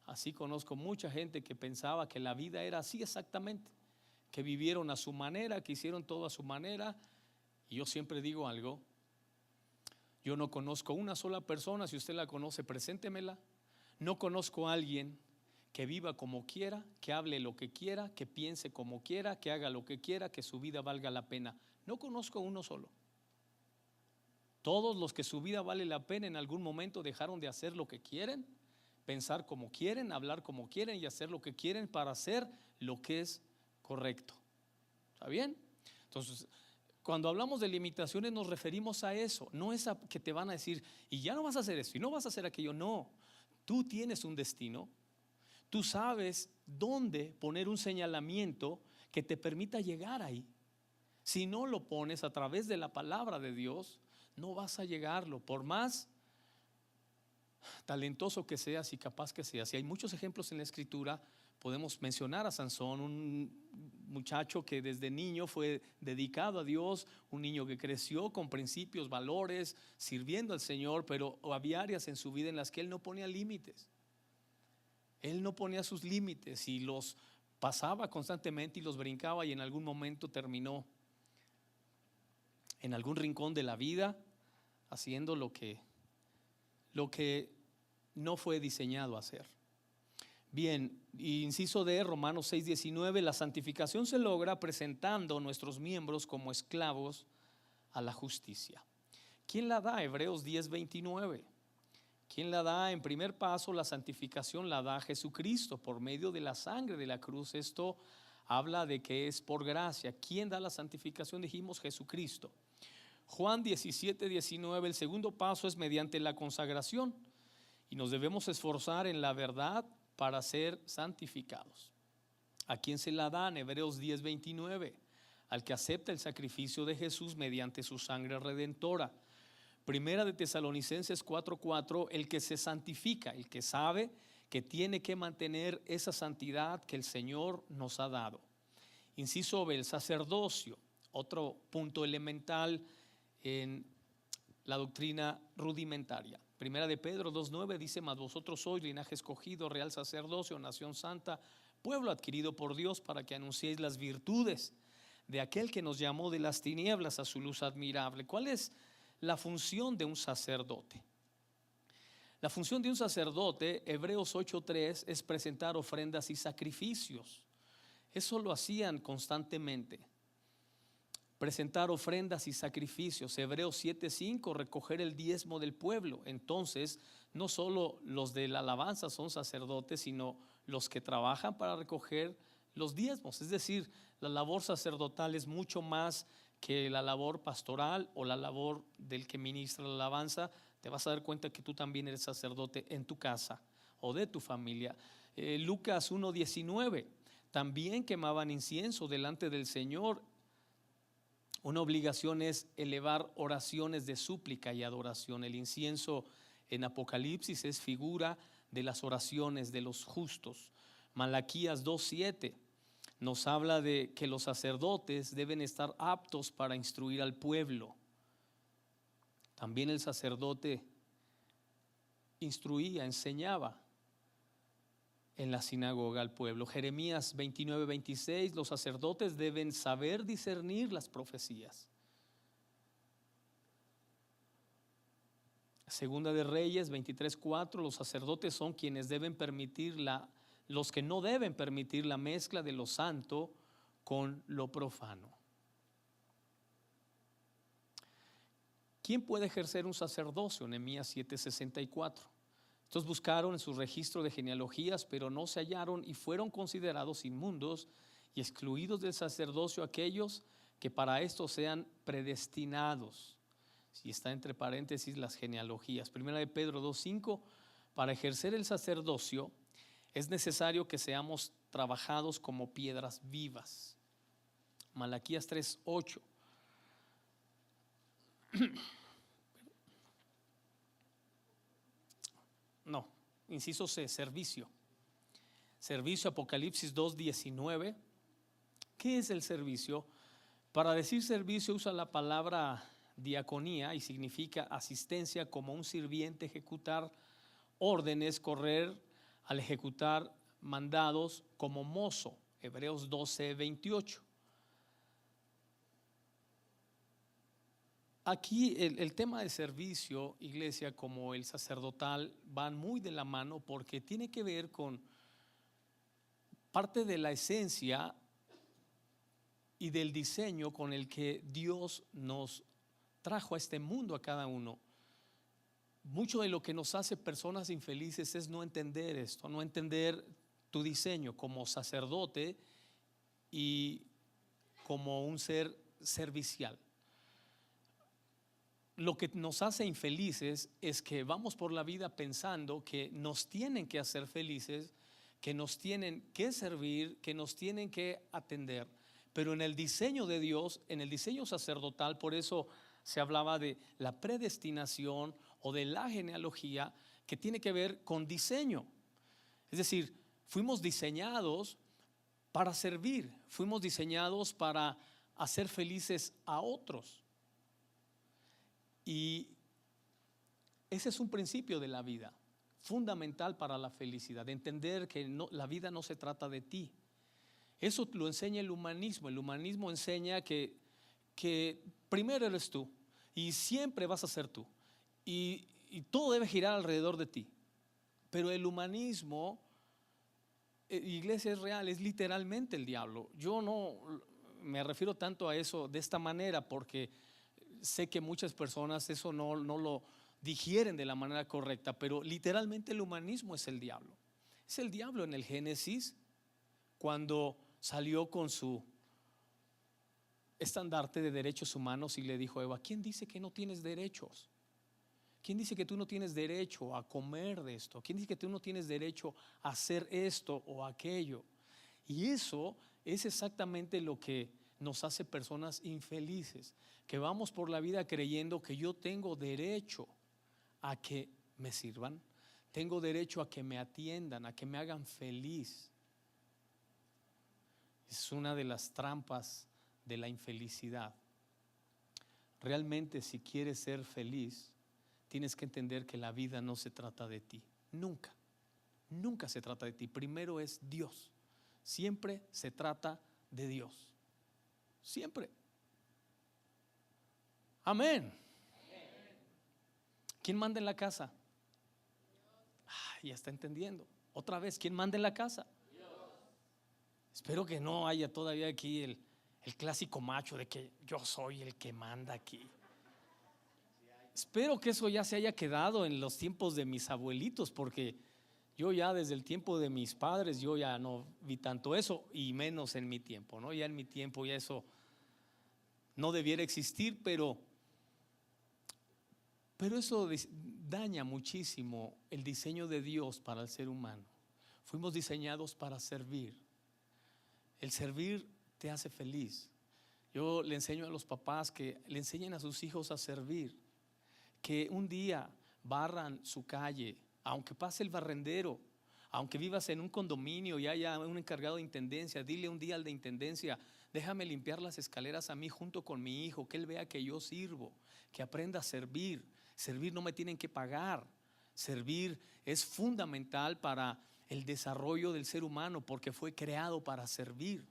así conozco mucha gente que pensaba que la vida era así exactamente, que vivieron a su manera, que hicieron todo a su manera. Y yo siempre digo algo: yo no conozco una sola persona, si usted la conoce, preséntemela. No conozco a alguien que viva como quiera, que hable lo que quiera, que piense como quiera, que haga lo que quiera, que su vida valga la pena. No conozco uno solo. Todos los que su vida vale la pena en algún momento dejaron de hacer lo que quieren, pensar como quieren, hablar como quieren y hacer lo que quieren para hacer lo que es correcto. ¿Está bien? Entonces, Cuando hablamos de limitaciones nos referimos a eso. No es a que te van a decir, y ya no vas a hacer esto, y no vas a hacer aquello. No, tú tienes un destino. Tú sabes dónde poner un señalamiento que te permita llegar ahí. Si no lo pones a través de la palabra de Dios, no vas a llegarlo, por más talentoso que seas y capaz que seas. Y hay muchos ejemplos en la Escritura. Podemos mencionar a Sansón, un muchacho que desde niño fue dedicado a Dios, un niño que creció con principios, valores, sirviendo al Señor, pero había áreas en su vida en las que él no ponía límites. Él no ponía sus límites y los pasaba constantemente y los brincaba, y en algún momento terminó en algún rincón de la vida haciendo lo que no fue diseñado a hacer. Bien, inciso D, Romanos 6:19, la santificación se logra presentando nuestros miembros como esclavos a la justicia. ¿Quién la da? Hebreos 10:29. ¿Quién la da? En primer paso, la santificación la da Jesucristo por medio de la sangre de la cruz. Esto habla de que es por gracia. ¿Quién da la santificación? Dijimos Jesucristo. Juan 17:19, el segundo paso es mediante la consagración, y nos debemos esforzar en la verdad para ser santificados. ¿A quién se la dan? Hebreos 10:29, al que acepta el sacrificio de Jesús mediante su sangre redentora. Primera de Tesalonicenses 4:4, el que se santifica, el que sabe que tiene que mantener esa santidad que el Señor nos ha dado. Inciso B, el sacerdocio, otro punto elemental en la doctrina rudimentaria. Primera de Pedro 2:9 dice: mas vosotros sois linaje escogido, real sacerdocio, nación santa, pueblo adquirido por Dios, para que anunciéis las virtudes de aquel que nos llamó de las tinieblas a su luz admirable. ¿Cuál es la función de un sacerdote? La función de un sacerdote, Hebreos 8:3, es presentar ofrendas y sacrificios. Eso lo hacían constantemente. Presentar ofrendas y sacrificios. Hebreos 7:5, recoger el diezmo del pueblo. Entonces, no solo los de la alabanza son sacerdotes, sino los que trabajan para recoger los diezmos. Es decir, la labor sacerdotal es mucho más que la labor pastoral o la labor del que ministra la alabanza. Te vas a dar cuenta que tú también eres sacerdote en tu casa o de tu familia. Lucas 1:19, también quemaban incienso delante del Señor. Una obligación es elevar oraciones de súplica y adoración. El incienso en Apocalipsis es figura de las oraciones de los justos. Malaquías 2:7 nos habla de que los sacerdotes deben estar aptos para instruir al pueblo. También el sacerdote instruía, enseñaba en la sinagoga al pueblo. Jeremías 29:26, los sacerdotes deben saber discernir las profecías. Segunda de Reyes 23:4, los sacerdotes son quienes deben permitir los que no deben permitir la mezcla de lo santo con lo profano. ¿Quién puede ejercer un sacerdocio? Nehemías 7:64. Estos buscaron en su registro de genealogías, pero no se hallaron, y fueron considerados inmundos y excluidos del sacerdocio aquellos que para esto sean predestinados. Si está entre paréntesis las genealogías. Primera de Pedro 2:5, para ejercer el sacerdocio es necesario que seamos trabajados como piedras vivas. Malaquías 3:8. No, inciso C, servicio. Servicio, Apocalipsis 2:19. ¿Qué es el servicio? Para decir servicio usa la palabra diaconía y significa asistencia como un sirviente, ejecutar órdenes, correr al ejecutar mandados como mozo. Hebreos 12:28. Aquí el tema de servicio, iglesia, como el sacerdotal, van muy de la mano porque tiene que ver con parte de la esencia y del diseño con el que Dios nos trajo a este mundo a cada uno. Mucho de lo que nos hace personas infelices es no entender esto, no entender tu diseño como sacerdote y como un ser servicial. lo que nos hace infelices es que vamos por la vida pensando que nos tienen que hacer felices, que nos tienen que servir, que nos tienen que atender. Pero en el diseño de Dios, en el diseño sacerdotal, por eso se hablaba de la predestinación o de la genealogía, que tiene que ver con diseño. Es decir, fuimos diseñados para servir, fuimos diseñados para hacer felices a otros. Y ese es un principio de la vida, fundamental para la felicidad, de entender que la vida no se trata de ti. Eso lo enseña el humanismo. El humanismo enseña que primero eres tú y siempre vas a ser tú y todo debe girar alrededor de ti. Pero el humanismo, iglesia, es real, es literalmente el diablo. Yo no me refiero tanto a eso de esta manera porque sé que muchas personas eso no lo digieren de la manera correcta, pero literalmente el humanismo es el diablo. Es el diablo en el Génesis, cuando salió con su estandarte de derechos humanos y le dijo a Eva: ¿quién dice que no tienes derechos? ¿Quién dice que tú no tienes derecho a comer de esto? ¿Quién dice que tú no tienes derecho a hacer esto o aquello? Y eso es exactamente lo que nos hace personas infelices, que vamos por la vida creyendo que yo tengo derecho a que me sirvan, tengo derecho a que me atiendan, a que me hagan feliz. Es una de las trampas de la infelicidad. Realmente, si quieres ser feliz, tienes que entender que la vida no se trata de ti. Nunca, nunca se trata de ti. Primero es Dios. Siempre se trata de Dios. Siempre. Amén. ¿Quién manda en la casa? Ya está entendiendo. Otra vez, ¿quién manda en la casa? Espero que no haya todavía aquí el clásico macho de que yo soy el que manda aquí. Espero que eso ya se haya quedado en los tiempos de mis abuelitos, porque yo ya desde el tiempo de mis padres yo ya no vi tanto eso, y menos en mi tiempo, ¿no? Ya en mi tiempo ya eso no debiera existir, pero eso daña muchísimo el diseño de Dios para el ser humano. Fuimos diseñados para servir. El servir te hace feliz. Yo le enseño a los papás que le enseñen a sus hijos a servir, que un día barran su calle, aunque pase el barrendero, aunque vivas en un condominio y haya un encargado de intendencia, dile un día al de intendencia: déjame limpiar las escaleras a mí junto con mi hijo, que él vea que yo sirvo, que aprenda a servir. Servir no me tienen que pagar. Servir es fundamental para el desarrollo del ser humano, porque fue creado para servir.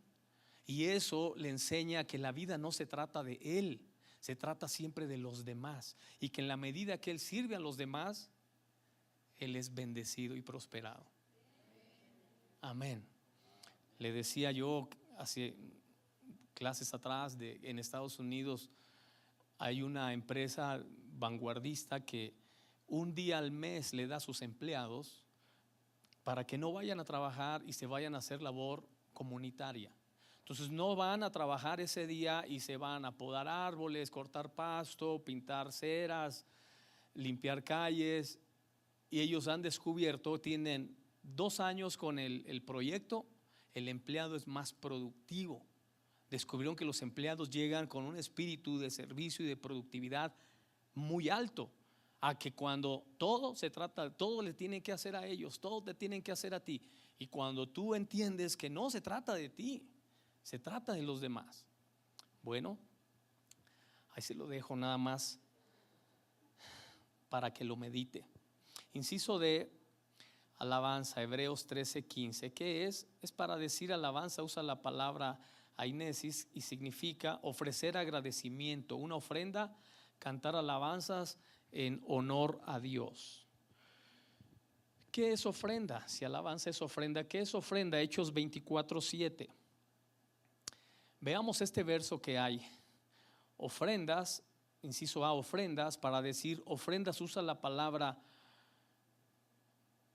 Y eso le enseña que la vida no se trata de él, se trata siempre de los demás, y que en la medida que él sirve a los demás, él es bendecido y prosperado. Amén. Le decía yo hace clases atrás en Estados Unidos hay una empresa vanguardista que un día al mes le da a sus empleados para que no vayan a trabajar y se vayan a hacer labor comunitaria. Entonces no van a trabajar ese día y se van a podar árboles, cortar pasto, pintar ceras, limpiar calles. Y ellos han descubierto, tienen 2 años con el proyecto, el empleado es más productivo. Descubrieron que los empleados llegan con un espíritu de servicio y de productividad muy alto, a que cuando todo se trata, todo le tienen que hacer a ellos, todo te tienen que hacer a ti. Y cuando tú entiendes que no se trata de ti, se trata de los demás. Bueno, ahí se lo dejo nada más para que lo medite. Inciso de alabanza, Hebreos 13:15. ¿Qué es? Es para decir alabanza, usa la palabra ainesis y significa ofrecer agradecimiento, una ofrenda, cantar alabanzas en honor a Dios. ¿Qué es ofrenda? Si alabanza es ofrenda, ¿qué es ofrenda? Hechos 24:7. Veamos este verso que hay. Ofrendas, inciso A, ofrendas, para decir ofrendas usa la palabra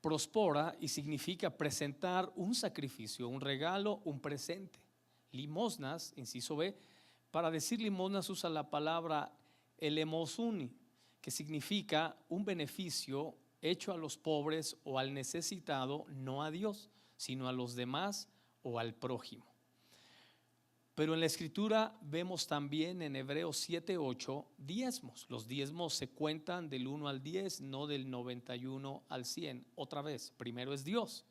prospora y significa presentar un sacrificio, un regalo, un presente. Limosnas, inciso B, para decir limosnas usa la palabra elemosuni que significa un beneficio hecho a los pobres o al necesitado, no a Dios, sino a los demás o al prójimo. Pero en la escritura vemos también en Hebreos 7:8 diezmos. Los diezmos se cuentan del 1 al 10, no del 91 al 100. Otra vez, primero es Dios.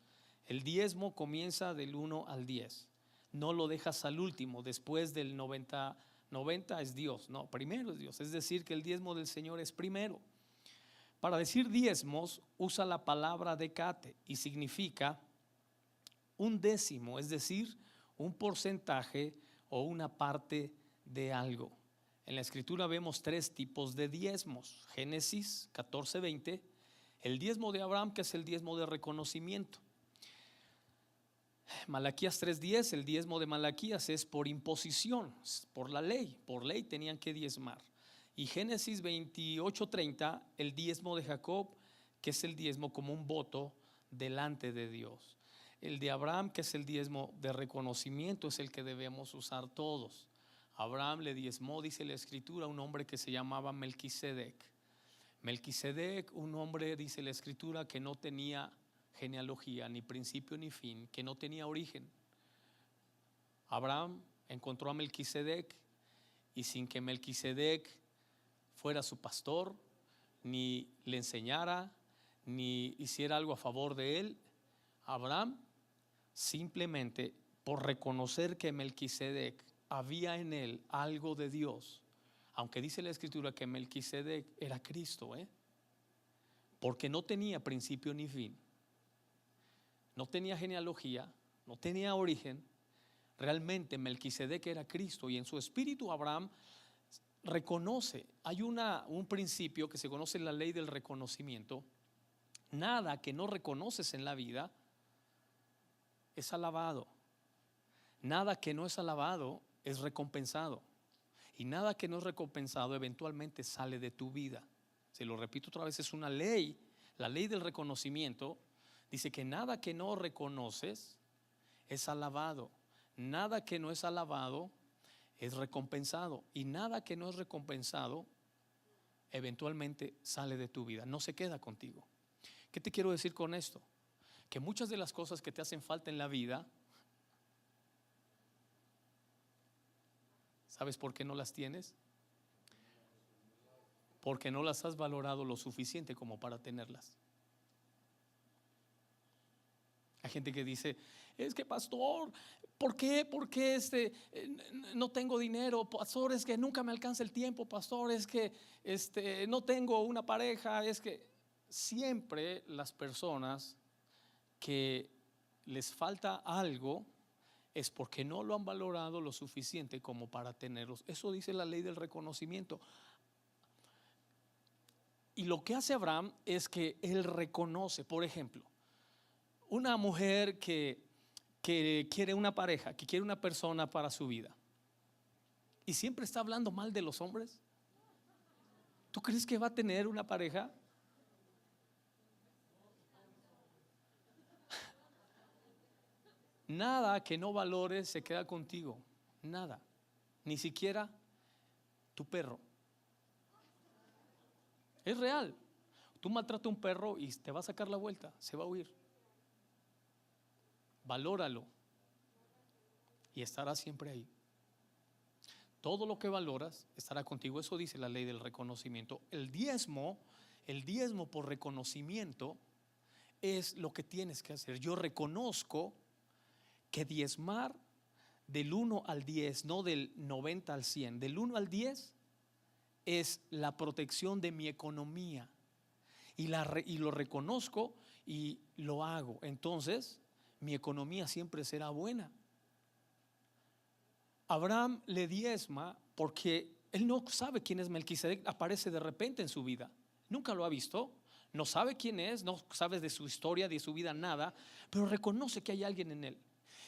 El diezmo comienza del 1 al 10. No lo dejas al último, después del 90 es Dios. No, primero es Dios. Es decir, que el diezmo del Señor es primero. Para decir diezmos usa la palabra decate y significa un décimo, es decir, un porcentaje o una parte de algo. En la escritura vemos 3 tipos de diezmos. Génesis 14:20, el diezmo de Abraham, que es el diezmo de reconocimiento. Malaquías 3:10, el diezmo de Malaquías es por imposición, por la ley, por ley tenían que diezmar. Y Génesis 28:30, el diezmo de Jacob, que es el diezmo como un voto delante de Dios. El de Abraham, que es el diezmo de reconocimiento, es el que debemos usar todos. Abraham le diezmó, dice la escritura, un hombre que se llamaba Melquisedec. Melquisedec, un hombre, dice la escritura, que no tenía genealogía, ni principio ni fin, que no tenía origen. Abraham encontró a Melquisedec y sin que Melquisedec fuera su pastor, ni le enseñara, ni hiciera algo a favor de él, Abraham simplemente por reconocer que Melquisedec había en él algo de Dios, aunque dice la escritura que Melquisedec era Cristo, porque no tenía principio ni fin, no tenía genealogía, no tenía origen. Realmente Melquisedec era Cristo y en su espíritu Abraham reconoce. Hay un principio que se conoce en la ley del reconocimiento. Nada que no reconoces en la vida es alabado. Nada que no es alabado es recompensado. Y nada que no es recompensado eventualmente sale de tu vida. Se lo repito otra vez, es una ley. La ley del reconocimiento dice que nada que no reconoces es alabado. Nada que no es alabado es recompensado. Y nada que no es recompensado eventualmente sale de tu vida, no se queda contigo. ¿Qué te quiero decir con esto? Que muchas de las cosas que te hacen falta en la vida, ¿sabes por qué no las tienes? Porque no las has valorado lo suficiente como para tenerlas. Hay gente que dice, es que pastor, ¿por qué? Porque no tengo dinero, pastor, es que nunca me alcanza el tiempo, pastor, es que no tengo una pareja. Es que siempre las personas que les falta algo es porque no lo han valorado lo suficiente como para tenerlos. Eso dice la ley del reconocimiento. Y lo que hace Abraham es que él reconoce, por ejemplo, una mujer que quiere una pareja, que quiere una persona para su vida, y siempre está hablando mal de los hombres. ¿Tú crees que va a tener una pareja? Nada que no valores se queda contigo. Nada. Ni siquiera tu perro. Es real. Tú maltratas a un perro y te va a sacar la vuelta, se va a huir. Valóralo y estará siempre ahí. Todo lo que valoras estará contigo. Eso dice la ley del reconocimiento. El diezmo por reconocimiento es lo que tienes que hacer. Yo reconozco que diezmar del 1 al 10, no del 90 al 100, del 1 al 10 es la protección de mi economía, y lo reconozco y lo hago. Entonces mi economía siempre será buena. Abraham le diezma porque él no sabe quién es Melquisedec. Aparece de repente en su vida, nunca lo ha visto, no sabe quién es, no sabe de su historia, de su vida, nada, pero reconoce que hay alguien en él.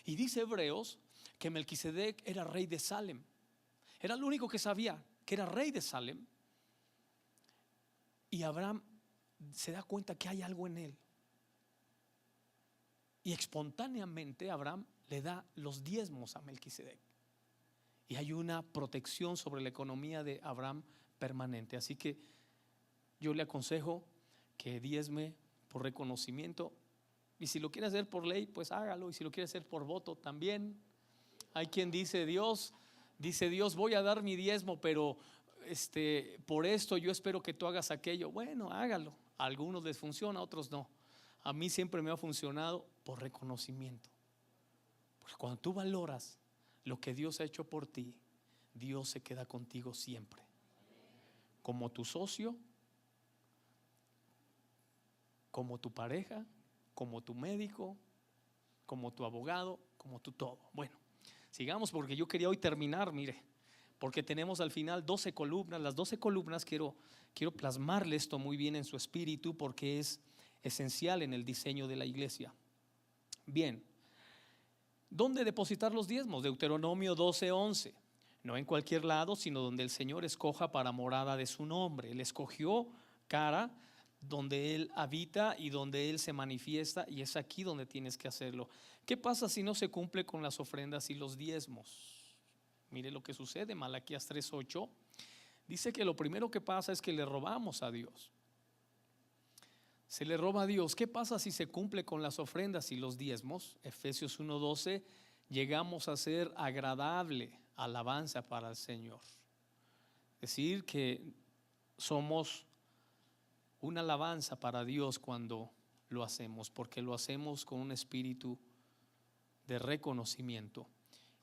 Y dice Hebreos que Melquisedec era rey de Salem. Era el único que sabía que era rey de Salem. Y Abraham se da cuenta que hay algo en él. Y espontáneamente Abraham le da los diezmos a Melquisedec. Y hay una protección sobre la economía de Abraham permanente. Así que yo le aconsejo que diezme por reconocimiento. Y si lo quiere hacer por ley, pues hágalo. Y si lo quiere hacer por voto, también. Hay quien dice Dios, voy a dar mi diezmo, pero por esto yo espero que tú hagas aquello. Bueno, hágalo. A algunos les funciona, a otros no. A mí siempre me ha funcionado por reconocimiento. Porque cuando tú valoras lo que Dios ha hecho por ti, Dios se queda contigo siempre. Como tu socio, como tu pareja, como tu médico, como tu abogado, como tu todo. Bueno, sigamos porque yo quería hoy terminar, mire, porque tenemos al final 12 columnas. Las 12 columnas quiero plasmarle esto muy bien en su espíritu porque es esencial en el diseño de la iglesia. Bien, ¿dónde depositar los diezmos? Deuteronomio 12:11. No en cualquier lado, sino donde el Señor escoja para morada de su nombre. Él escogió cara donde Él habita y donde Él se manifiesta, y es aquí donde tienes que hacerlo. ¿Qué pasa si no se cumple con las ofrendas y los diezmos? Mire lo que sucede. Malaquías 3:8 dice que lo primero que pasa es que le robamos a Dios. Se le roba a Dios. ¿Qué pasa si se cumple con las ofrendas y los diezmos? Efesios 1:12, llegamos a ser agradable alabanza para el Señor. Es decir, que somos una alabanza para Dios cuando lo hacemos, porque lo hacemos con un espíritu de reconocimiento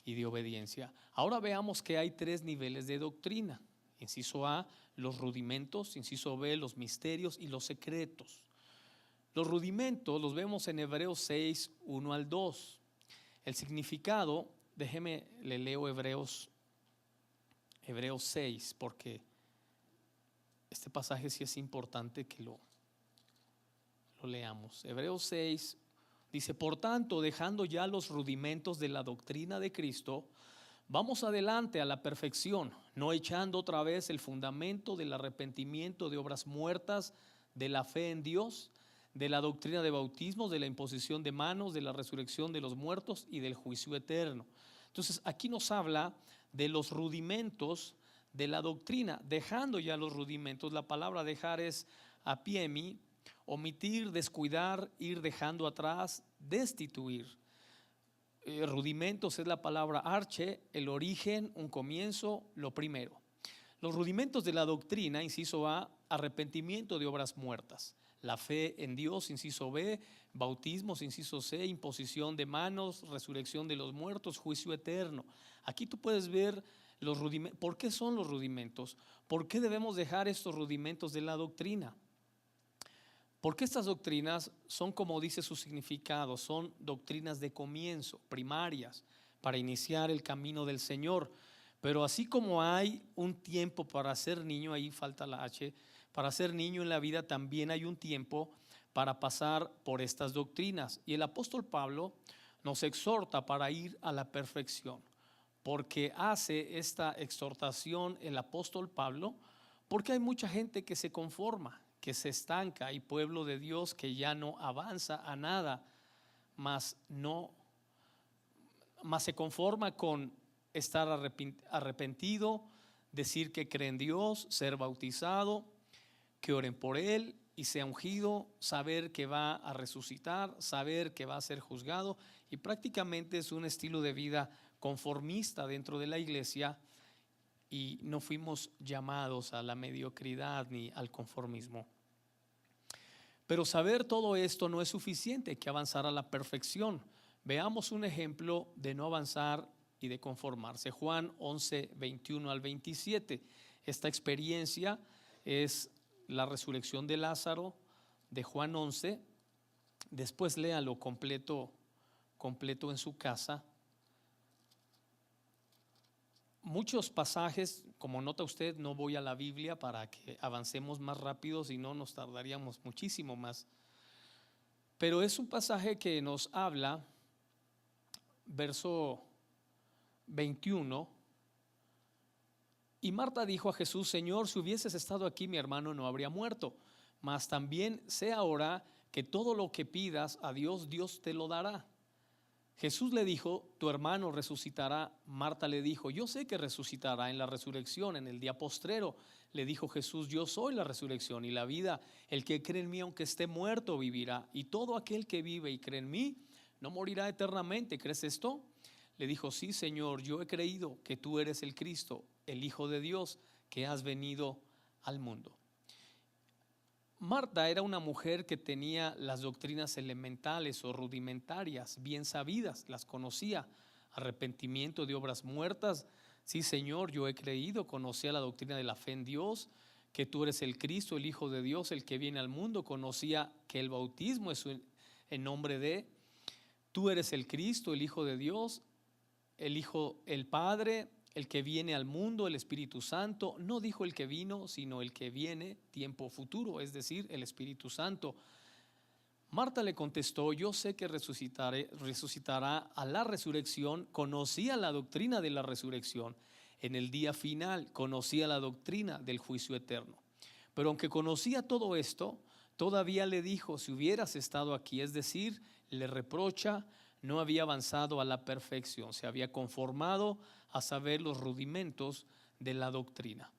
y de obediencia. Ahora veamos que hay 3 niveles de doctrina. Inciso A, los rudimentos. Inciso B, los misterios y los secretos. Los rudimentos los vemos en Hebreos 6:1-2. El significado, déjeme le leo Hebreos 6, porque este pasaje sí es importante que lo leamos. Hebreos 6 dice: por tanto, dejando ya los rudimentos de la doctrina de Cristo, vamos adelante a la perfección, no echando otra vez el fundamento del arrepentimiento de obras muertas, de la fe en Dios, de la doctrina de bautismo, de la imposición de manos, de la resurrección de los muertos y del juicio eterno. Entonces aquí nos habla de los rudimentos de la doctrina, dejando ya los rudimentos. La palabra dejar es apiemi, omitir, descuidar, ir dejando atrás, destituir. Rudimentos es la palabra arche, el origen, un comienzo, lo primero. Los rudimentos de la doctrina, inciso A, arrepentimiento de obras muertas. La fe en Dios, inciso B, bautismos, inciso C, imposición de manos, resurrección de los muertos, juicio eterno. Aquí tú puedes ver los rudimentos. ¿Por qué son los rudimentos? ¿Por qué debemos dejar estos rudimentos de la doctrina? Porque estas doctrinas son, como dice su significado, son doctrinas de comienzo, primarias, para iniciar el camino del Señor. Pero así como hay un tiempo para ser niño, ahí falta la H, para ser niño en la vida, también hay un tiempo para pasar por estas doctrinas. Y el apóstol Pablo nos exhorta para ir a la perfección, porque hace esta exhortación el apóstol Pablo, porque hay mucha gente que se conforma, que se estanca. Hay pueblo de Dios que ya no avanza a nada, más se conforma con estar arrepentido, decir que cree en Dios, ser bautizado, que oren por él y sea ungido, saber que va a resucitar, saber que va a ser juzgado, y prácticamente es un estilo de vida conformista dentro de la iglesia, y no fuimos llamados a la mediocridad ni al conformismo. Pero saber todo esto no es suficiente, hay que avanzar a la perfección. Veamos un ejemplo de no avanzar y de conformarse. Juan 11:21-27. Esta experiencia es la resurrección de Lázaro, de Juan 11. Después léalo completo en su casa. Muchos pasajes, como nota usted, no voy a la Biblia para que avancemos más rápido, si no nos tardaríamos muchísimo más. Pero es un pasaje que nos habla, verso 21. Y Marta dijo a Jesús: Señor, si hubieses estado aquí, mi hermano no habría muerto. Mas también sé ahora que todo lo que pidas a Dios, Dios te lo dará. Jesús le dijo, tu hermano resucitará. Marta le dijo, yo sé que resucitará en la resurrección, en el día postrero. Le dijo Jesús, yo soy la resurrección y la vida. El que cree en mí, aunque esté muerto, vivirá. Y todo aquel que vive y cree en mí, no morirá eternamente. ¿Crees esto? Le dijo, sí, Señor, yo he creído que tú eres el Cristo, el Hijo de Dios, que has venido al mundo. Marta era una mujer que tenía las doctrinas elementales o rudimentarias bien sabidas, las conocía. Arrepentimiento de obras muertas. Sí, Señor, yo he creído, conocía la doctrina de la fe en Dios, que tú eres el Cristo, el Hijo de Dios, el que viene al mundo. Conocía que el bautismo es en nombre de, tú eres el Cristo, el Hijo de Dios, el Hijo, el Padre, el que viene al mundo, el Espíritu Santo. No dijo el que vino, sino el que viene, tiempo futuro, es decir, el Espíritu Santo. Marta le contestó, yo sé que resucitará a la resurrección. Conocía la doctrina de la resurrección. En el día final conocía la doctrina del juicio eterno. Pero aunque conocía todo esto, todavía le dijo, si hubieras estado aquí, es decir, le reprocha, no había avanzado a la perfección, se había conformado a saber los rudimentos de la doctrina.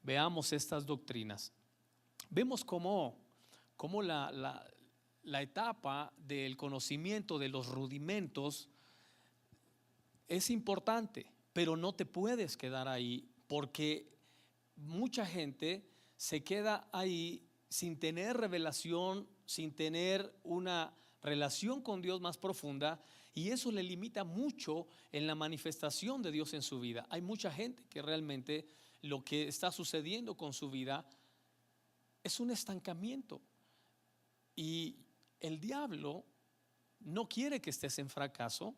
Veamos estas doctrinas. Vemos cómo la etapa del conocimiento de los rudimentos es importante, pero no te puedes quedar ahí, porque mucha gente se queda ahí sin tener revelación, sin tener una relación con Dios más profunda, y eso le limita mucho en la manifestación de Dios en su vida. Hay mucha gente que realmente lo que está sucediendo con su vida es un estancamiento, y el diablo no quiere que estés en fracaso,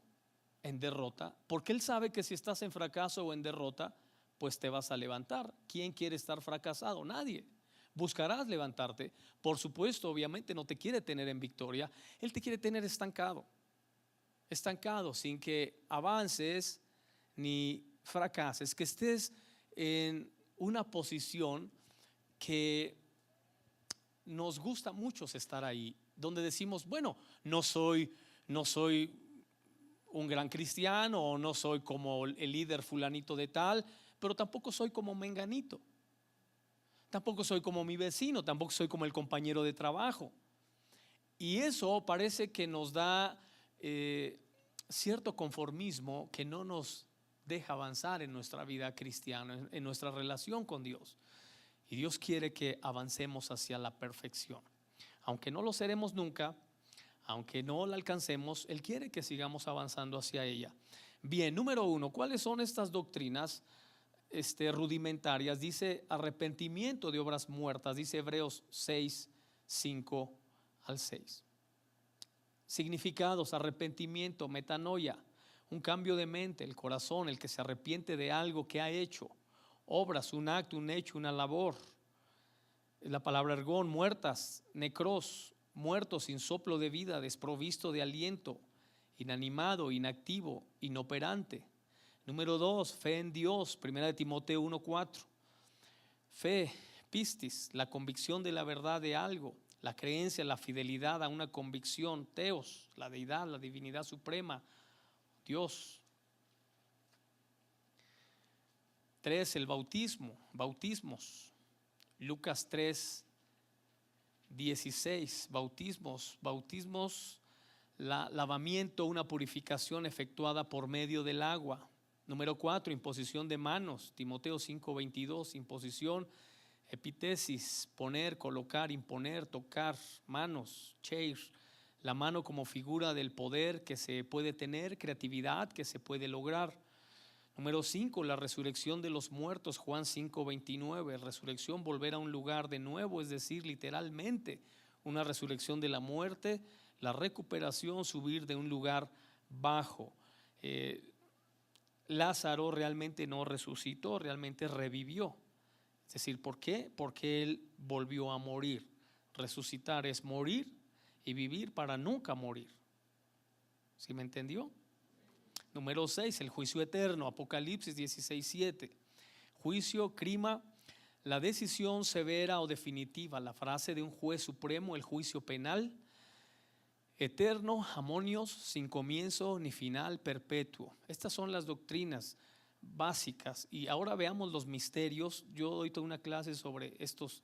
en derrota, porque él sabe que si estás en fracaso o en derrota, pues te vas a levantar. ¿Quién quiere estar fracasado? Nadie. Buscarás levantarte. Por supuesto, obviamente no te quiere tener en victoria, él te quiere tener estancado, sin que avances ni fracases, que estés en una posición que nos gusta mucho estar ahí, donde decimos, bueno, no soy un gran cristiano, o no soy como el líder fulanito de tal, pero tampoco soy como menganito. Tampoco soy como mi vecino, tampoco soy como el compañero de trabajo. Y eso parece que nos da cierto conformismo que no nos deja avanzar en nuestra vida cristiana, en nuestra relación con Dios. Y Dios quiere que avancemos hacia la perfección. Aunque no lo seremos nunca, aunque no la alcancemos, Él quiere que sigamos avanzando hacia ella. Bien, número 1, ¿cuáles son estas doctrinas rudimentarias? Dice arrepentimiento de obras muertas, dice Hebreos 6, 5 al 6. Significados: arrepentimiento, metanoia, un cambio de mente, el corazón, el que se arrepiente de algo que ha hecho. Obras, un acto, un hecho, una labor. La palabra ergón, muertas, necros, muerto sin soplo de vida, desprovisto de aliento, inanimado, inactivo, inoperante. Número 2, fe en Dios, 1 Timoteo 1:4. Fe, pistis, la convicción de la verdad de algo, la creencia, la fidelidad a una convicción. Teos, la deidad, la divinidad suprema, Dios. 3, el bautismo, bautismos. Lucas 3, 16, bautismos, lavamiento, una purificación efectuada por medio del agua. Número 4, imposición de manos, Timoteo 5:22, imposición, epitesis, poner, colocar, imponer, tocar, manos, cheir, la mano como figura del poder que se puede tener, creatividad que se puede lograr. Número 5, la resurrección de los muertos, Juan 5:29, resurrección, volver a un lugar de nuevo, es decir, literalmente una resurrección de la muerte, la recuperación, subir de un lugar bajo. Lázaro realmente no resucitó, realmente revivió. Es decir, ¿por qué? Porque él volvió a morir. Resucitar es morir y vivir para nunca morir. ¿Sí me entendió? Número 6, el juicio eterno, Apocalipsis 16:7. Juicio, crima, la decisión severa o definitiva, la frase de un juez supremo, el juicio penal. eterno, armonios, sin comienzo ni final, perpetuo. Estas son las doctrinas básicas. Y ahora veamos los misterios. Yo doy toda una clase sobre estos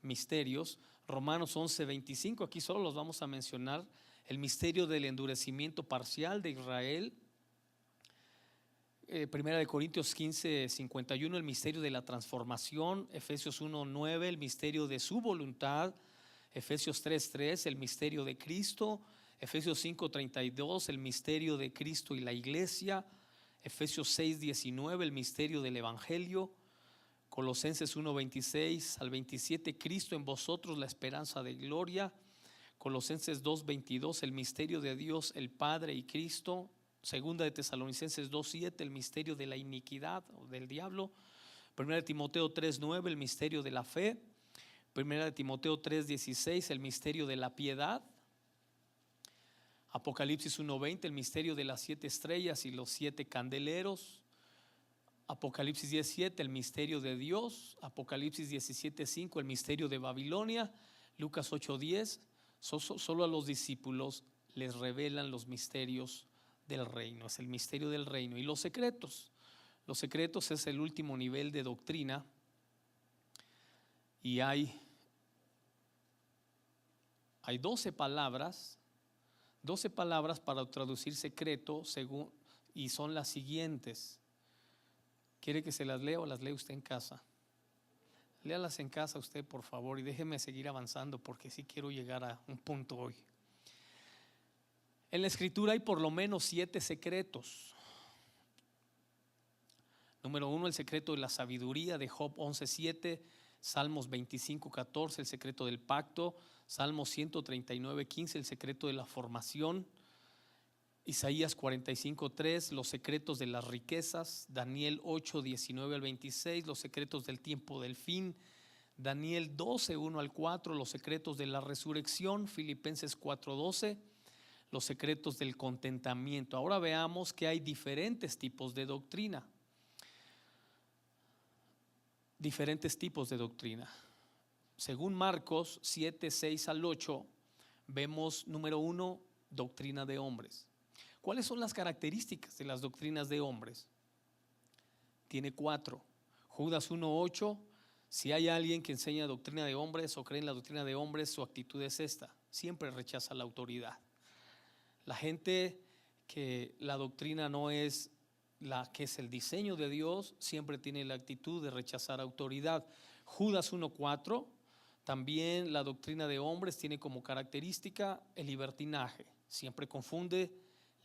misterios. Romanos 11:25, aquí solo los vamos a mencionar. El misterio del endurecimiento parcial de Israel. Primera de Corintios 15:51, el misterio de la transformación. Efesios 1:9, el misterio de su voluntad. Efesios 3:3, el misterio de Cristo. Efesios 5:32, el misterio de Cristo y la iglesia. Efesios 6:19, el misterio del evangelio. Colosenses 1:26 al 27, Cristo en vosotros, la esperanza de gloria. Colosenses 2:22, el misterio de Dios el Padre y Cristo. Segunda de Tesalonicenses 2:7, el misterio de la iniquidad o del diablo. Primera de Timoteo 3:9, el misterio de la fe. Primera de Timoteo 3:16, el misterio de la piedad. Apocalipsis 1:20, el misterio de las 7 estrellas y los 7 candeleros. Apocalipsis 10:7, el misterio de Dios. Apocalipsis 17:5, el misterio de Babilonia. Lucas 8:10, solo a los discípulos les revelan los misterios del reino, es el misterio del reino. Y los secretos es el último nivel de doctrina, y hay 12 palabras para traducir secreto, y son las siguientes. ¿Quiere que se las lea o las lee usted en casa? Léalas en casa usted, por favor, y déjeme seguir avanzando porque sí quiero llegar a un punto hoy. En la escritura hay por lo menos 7 secretos. Número 1, el secreto de la sabiduría de Job 11:7, Salmos 25:14, el secreto del pacto, Salmos 139:15, el secreto de la formación, Isaías 45:3, los secretos de las riquezas, Daniel 8:19 al 26, los secretos del tiempo del fin, Daniel 12:1 al 4, los secretos de la resurrección, Filipenses 4:12, los secretos del contentamiento. Ahora veamos que hay diferentes tipos de doctrina. Según Marcos 7:6 al 8, vemos número 1, doctrina de hombres. ¿Cuáles son las características de las doctrinas de hombres? Tiene 4. Judas 1:8, si hay alguien que enseña doctrina de hombres o cree en la doctrina de hombres, su actitud es esta: siempre rechaza la autoridad. La gente que la doctrina no es la que es el diseño de Dios, siempre tiene la actitud de rechazar autoridad. Judas 1:4, también la doctrina de hombres tiene como característica el libertinaje, siempre confunde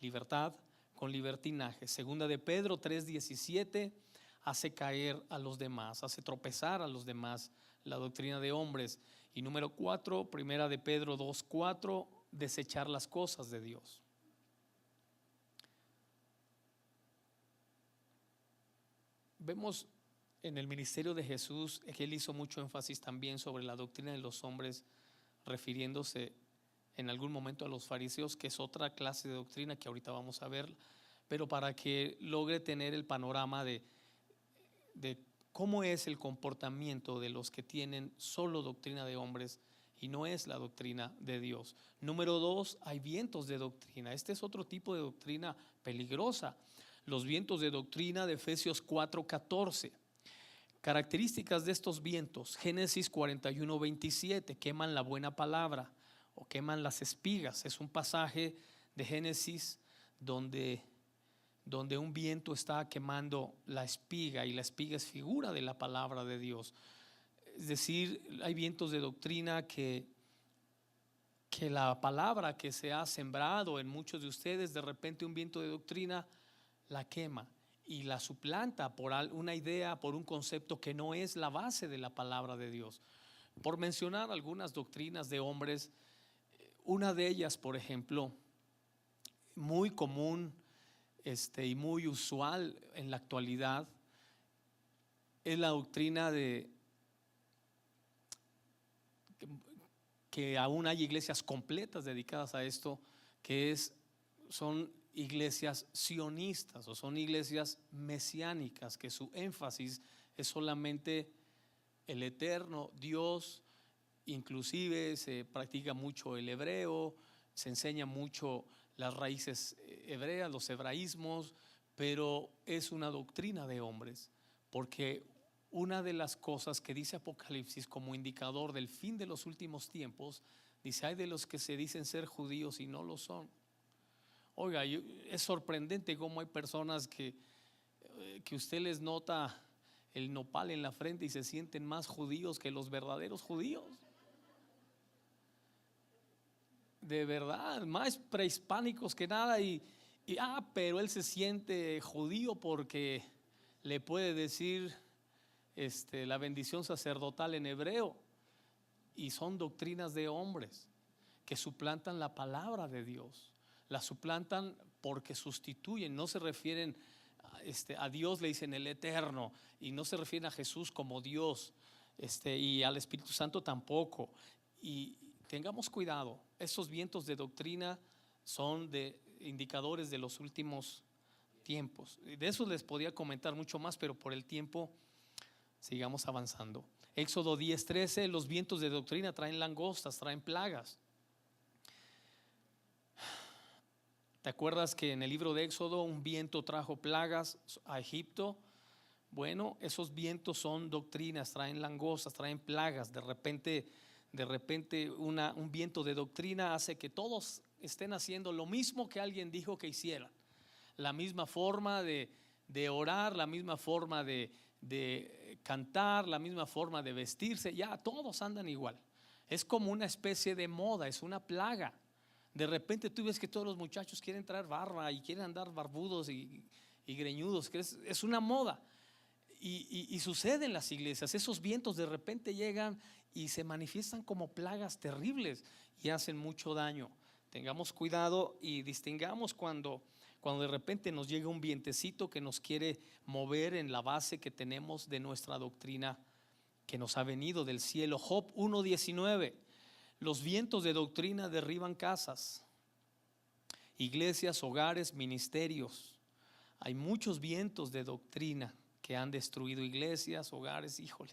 libertad con libertinaje. Segunda de Pedro 3:17, hace caer a los demás, hace tropezar a los demás, la doctrina de hombres. Y número 4, primera de Pedro 2:4, desechar las cosas de Dios. Vemos en el ministerio de Jesús que él hizo mucho énfasis también sobre la doctrina de los hombres, refiriéndose en algún momento a los fariseos, que es otra clase de doctrina que ahorita vamos a ver, pero para que logre tener el panorama de cómo es el comportamiento de los que tienen solo doctrina de hombres y no es la doctrina de Dios. Número 2, hay vientos de doctrina. Este es otro tipo de doctrina peligrosa. Los vientos de doctrina de Efesios 4:14. Características de estos vientos: Génesis 41:27, queman la buena palabra o queman las espigas. Es un pasaje de Génesis donde un viento está quemando la espiga, y la espiga es figura de la palabra de Dios. Es decir, hay vientos de doctrina que la palabra que se ha sembrado en muchos de ustedes, de repente un viento de doctrina la quema y la suplanta por una idea, por un concepto que no es la base de la palabra de Dios. Por mencionar algunas doctrinas de hombres, una de ellas, por ejemplo, muy común y muy usual en la actualidad, es la doctrina de que aún hay iglesias completas dedicadas a esto, que son iglesias sionistas o son iglesias mesiánicas, que su énfasis es solamente el eterno Dios. Inclusive se practica mucho el hebreo, se enseña mucho las raíces hebreas, los hebraísmos, pero es una doctrina de hombres, porque una de las cosas que dice Apocalipsis como indicador del fin de los últimos tiempos, dice: hay de los que se dicen ser judíos y no lo son. Oiga, es sorprendente cómo hay personas que usted les nota el nopal en la frente y se sienten más judíos que los verdaderos judíos. De verdad, más prehispánicos que nada, pero él se siente judío porque le puede decir la bendición sacerdotal en hebreo, y son doctrinas de hombres que suplantan la palabra de Dios, la suplantan porque sustituyen, no se refieren a Dios, le dicen el eterno, y no se refieren a Jesús como Dios, y al Espíritu Santo tampoco. Y tengamos cuidado, esos vientos de doctrina son de indicadores de los últimos tiempos. De eso les podía comentar mucho más, pero por el tiempo sigamos avanzando. Éxodo 10:13, los vientos de doctrina traen langostas, traen plagas. ¿Te acuerdas que en el libro de Éxodo un viento trajo plagas a Egipto? Bueno, esos vientos son doctrinas, traen langostas, traen plagas. De repente un viento de doctrina hace que todos estén haciendo lo mismo que alguien dijo que hicieran. La misma forma de orar, la misma forma de cantar, la misma forma de vestirse, ya todos andan igual. Es como una especie de moda, es una plaga. De repente tú ves que todos los muchachos quieren traer barba y quieren andar barbudos y greñudos, que es una moda. Y sucede en las iglesias, esos vientos de repente llegan y se manifiestan como plagas terribles y hacen mucho daño. Tengamos cuidado y distingamos cuando de repente nos llega un vientecito que nos quiere mover en la base que tenemos de nuestra doctrina que nos ha venido del cielo. Job 1:19, los vientos de doctrina derriban casas, iglesias, hogares, ministerios. Hay muchos vientos de doctrina que han destruido iglesias, hogares. Híjole,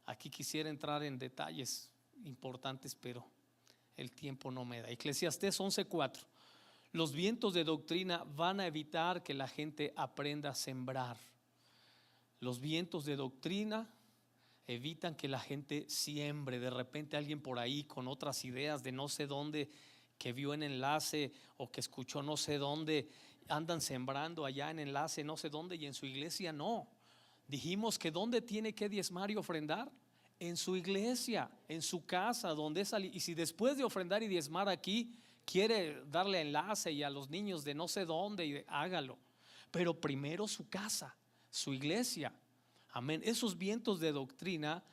aquí quisiera entrar en detalles importantes, pero el tiempo no me da. Eclesiastés 11:4, los vientos de doctrina van a evitar que la gente aprenda a sembrar. Los vientos de doctrina evitan que la gente siembre. De repente alguien por ahí con otras ideas de no sé dónde, que vio en enlace o que escuchó no sé dónde, andan sembrando allá en enlace no sé dónde, y en su iglesia no. Dijimos que ¿dónde tiene que diezmar y ofrendar? En su iglesia, en su casa, donde es. Y si después de ofrendar y diezmar aquí quiere darle enlace y a los niños de no sé dónde, hágalo, pero primero su casa, su iglesia. Amén. Esos vientos de doctrina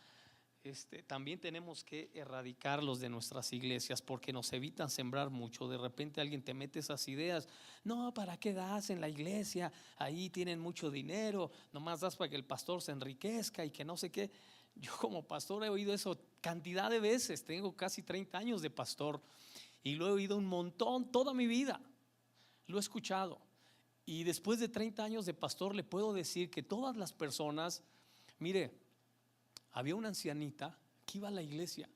también tenemos que erradicarlos de nuestras iglesias, porque nos evitan sembrar mucho. De repente alguien te mete esas ideas: no, ¿para qué das en la iglesia? Ahí tienen mucho dinero, nomás das para que el pastor se enriquezca y que no sé qué. Yo como pastor he oído eso cantidad de veces, tengo casi 30 años de pastor y lo he oído un montón, toda mi vida lo he escuchado. Y después de 30 años de pastor le puedo decir que todas las personas, mire, había una ancianita que iba a la iglesia.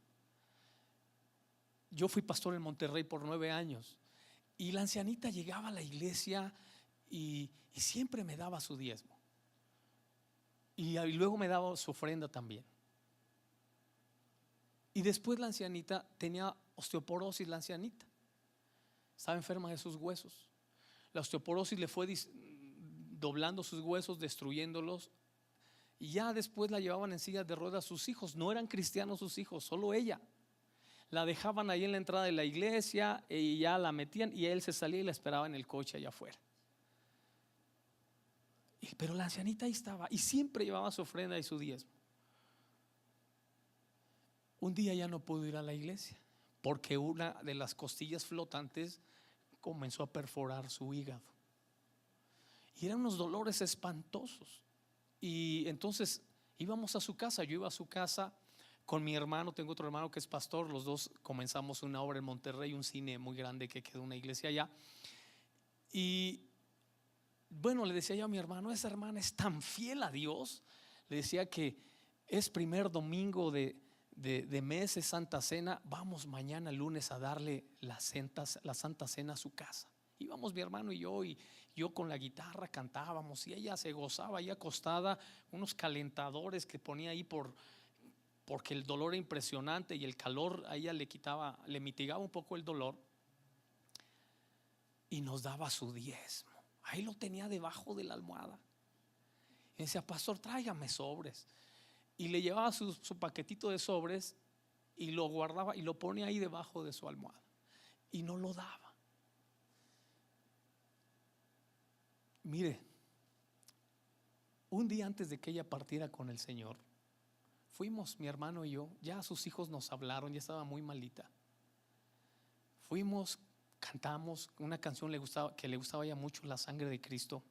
Yo fui pastor en Monterrey por 9 años y la ancianita llegaba a la iglesia y siempre me daba su diezmo y luego me daba su ofrenda también. Y después la ancianita tenía osteoporosis, la ancianita estaba enferma de sus huesos. La osteoporosis le fue doblando sus huesos, destruyéndolos. Y ya después la llevaban en sillas de ruedas. Sus hijos no eran cristianos, sus hijos, solo ella. La dejaban ahí en la entrada de la iglesia y ya la metían, y él se salía y la esperaba en el coche allá afuera. Pero la ancianita ahí estaba y siempre llevaba su ofrenda y su diezmo. Un día ya no pudo ir a la iglesia porque una de las costillas flotantes comenzó a perforar su hígado y eran unos dolores espantosos. Y entonces íbamos a su casa, yo iba a su casa con mi hermano, tengo otro hermano que es pastor, los dos comenzamos una obra en Monterrey, un cine muy grande que quedó una iglesia allá. Y bueno, le decía yo a mi hermano: esa hermana es tan fiel a Dios. Le decía que es primer domingo de de mes es Santa Cena, vamos mañana lunes a darle la Santa Cena a su casa. Íbamos mi hermano y yo con la guitarra cantábamos y ella se gozaba ahí acostada, unos calentadores que ponía ahí porque el dolor era impresionante y el calor a ella le mitigaba un poco el dolor, y nos daba su diezmo. Ahí lo tenía debajo de la almohada. Y decía: pastor, tráigame sobres. Y le llevaba su paquetito de sobres y lo guardaba y lo ponía ahí debajo de su almohada y no lo daba. Mire, un día antes de que ella partiera con el Señor, fuimos mi hermano y yo, ya sus hijos nos hablaron, ya estaba muy malita. Fuimos, cantamos una canción que le gustaba ya mucho, La Sangre de Cristo.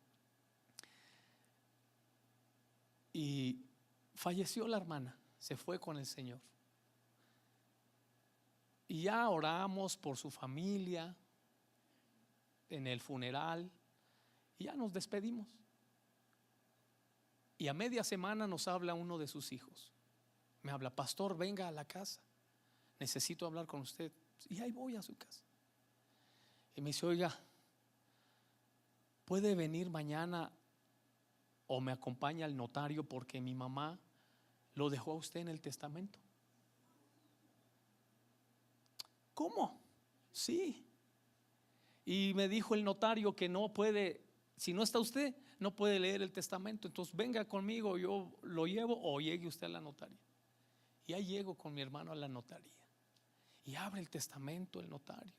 Y falleció la hermana, se fue con el Señor. Y ya oramos por su familia en el funeral y ya nos despedimos. Y a media semana nos habla uno de sus hijos. Me habla: pastor, venga a la casa, necesito hablar con usted. Y ahí voy a su casa. Y me dice: oiga, ¿puede venir mañana o me acompaña al notario porque mi mamá lo dejó a usted en el testamento? ¿Cómo? Sí. Y me dijo el notario que no puede, si no está usted, no puede leer el testamento. Entonces venga conmigo, yo lo llevo, o llegue usted a la notaria. Y ahí llego con mi hermano a la notaría y abre el testamento el notario.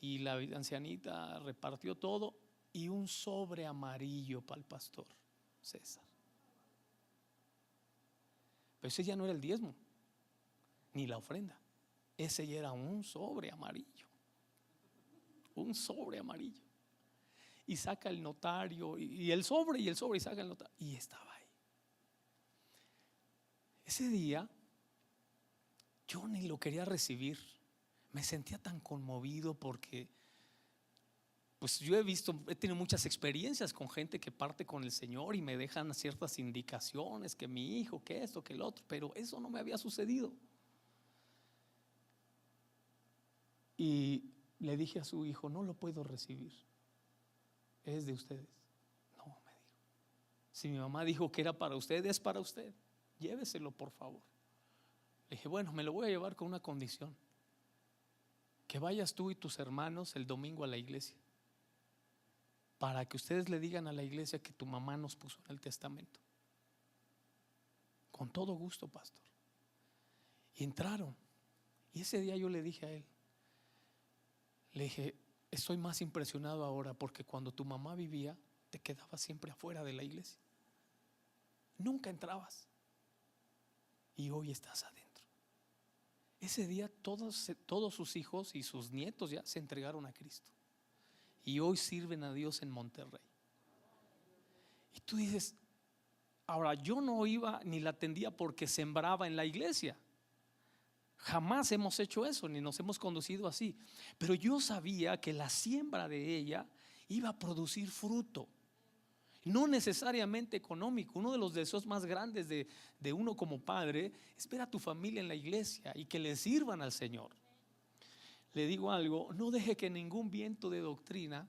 Y la ancianita repartió todo y un sobre amarillo para el pastor César. Pero ese ya no era el diezmo ni la ofrenda, ese ya era un sobre amarillo. Un sobre amarillo. Y saca el notario y el sobre y saca el notario y estaba ahí. Ese día yo ni lo quería recibir. Me sentía tan conmovido porque pues yo he tenido muchas experiencias con gente que parte con el Señor y me dejan ciertas indicaciones, que mi hijo, que esto, que el otro, pero eso no me había sucedido. Y le dije a su hijo: no lo puedo recibir, es de ustedes. No, me dijo: si mi mamá dijo que era para usted, es para usted, lléveselo por favor. Le dije: bueno, me lo voy a llevar con una condición: que vayas tú y tus hermanos el domingo a la iglesia, para que ustedes le digan a la iglesia que tu mamá nos puso en el testamento. Con todo gusto, pastor. Y entraron. Y ese día yo le dije a él, le dije: estoy más impresionado ahora porque cuando tu mamá vivía te quedabas siempre afuera de la iglesia, nunca entrabas, y hoy estás adentro. Ese día todos sus hijos y sus nietos ya se entregaron a Cristo y hoy sirven a Dios en Monterrey. Y tú dices: ahora, yo no iba ni la atendía porque sembraba en la iglesia. Jamás hemos hecho eso, ni nos hemos conducido así. Pero yo sabía que la siembra de ella iba a producir fruto, no necesariamente económico. Uno de los deseos más grandes de uno como padre es ver a tu familia en la iglesia y que le sirvan al Señor. Le digo algo: no deje que ningún viento de doctrina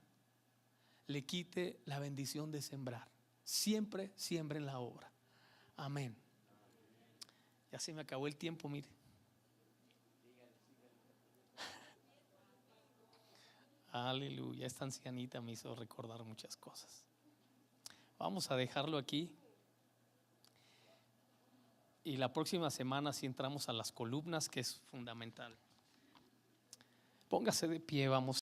le quite la bendición de sembrar. Siempre siembre en la obra. Amén. Ya se me acabó el tiempo, mire. Aleluya, esta ancianita me hizo recordar muchas cosas. Vamos a dejarlo aquí. Y la próxima semana sí entramos a las columnas, que es fundamental. Póngase de pie, vamos.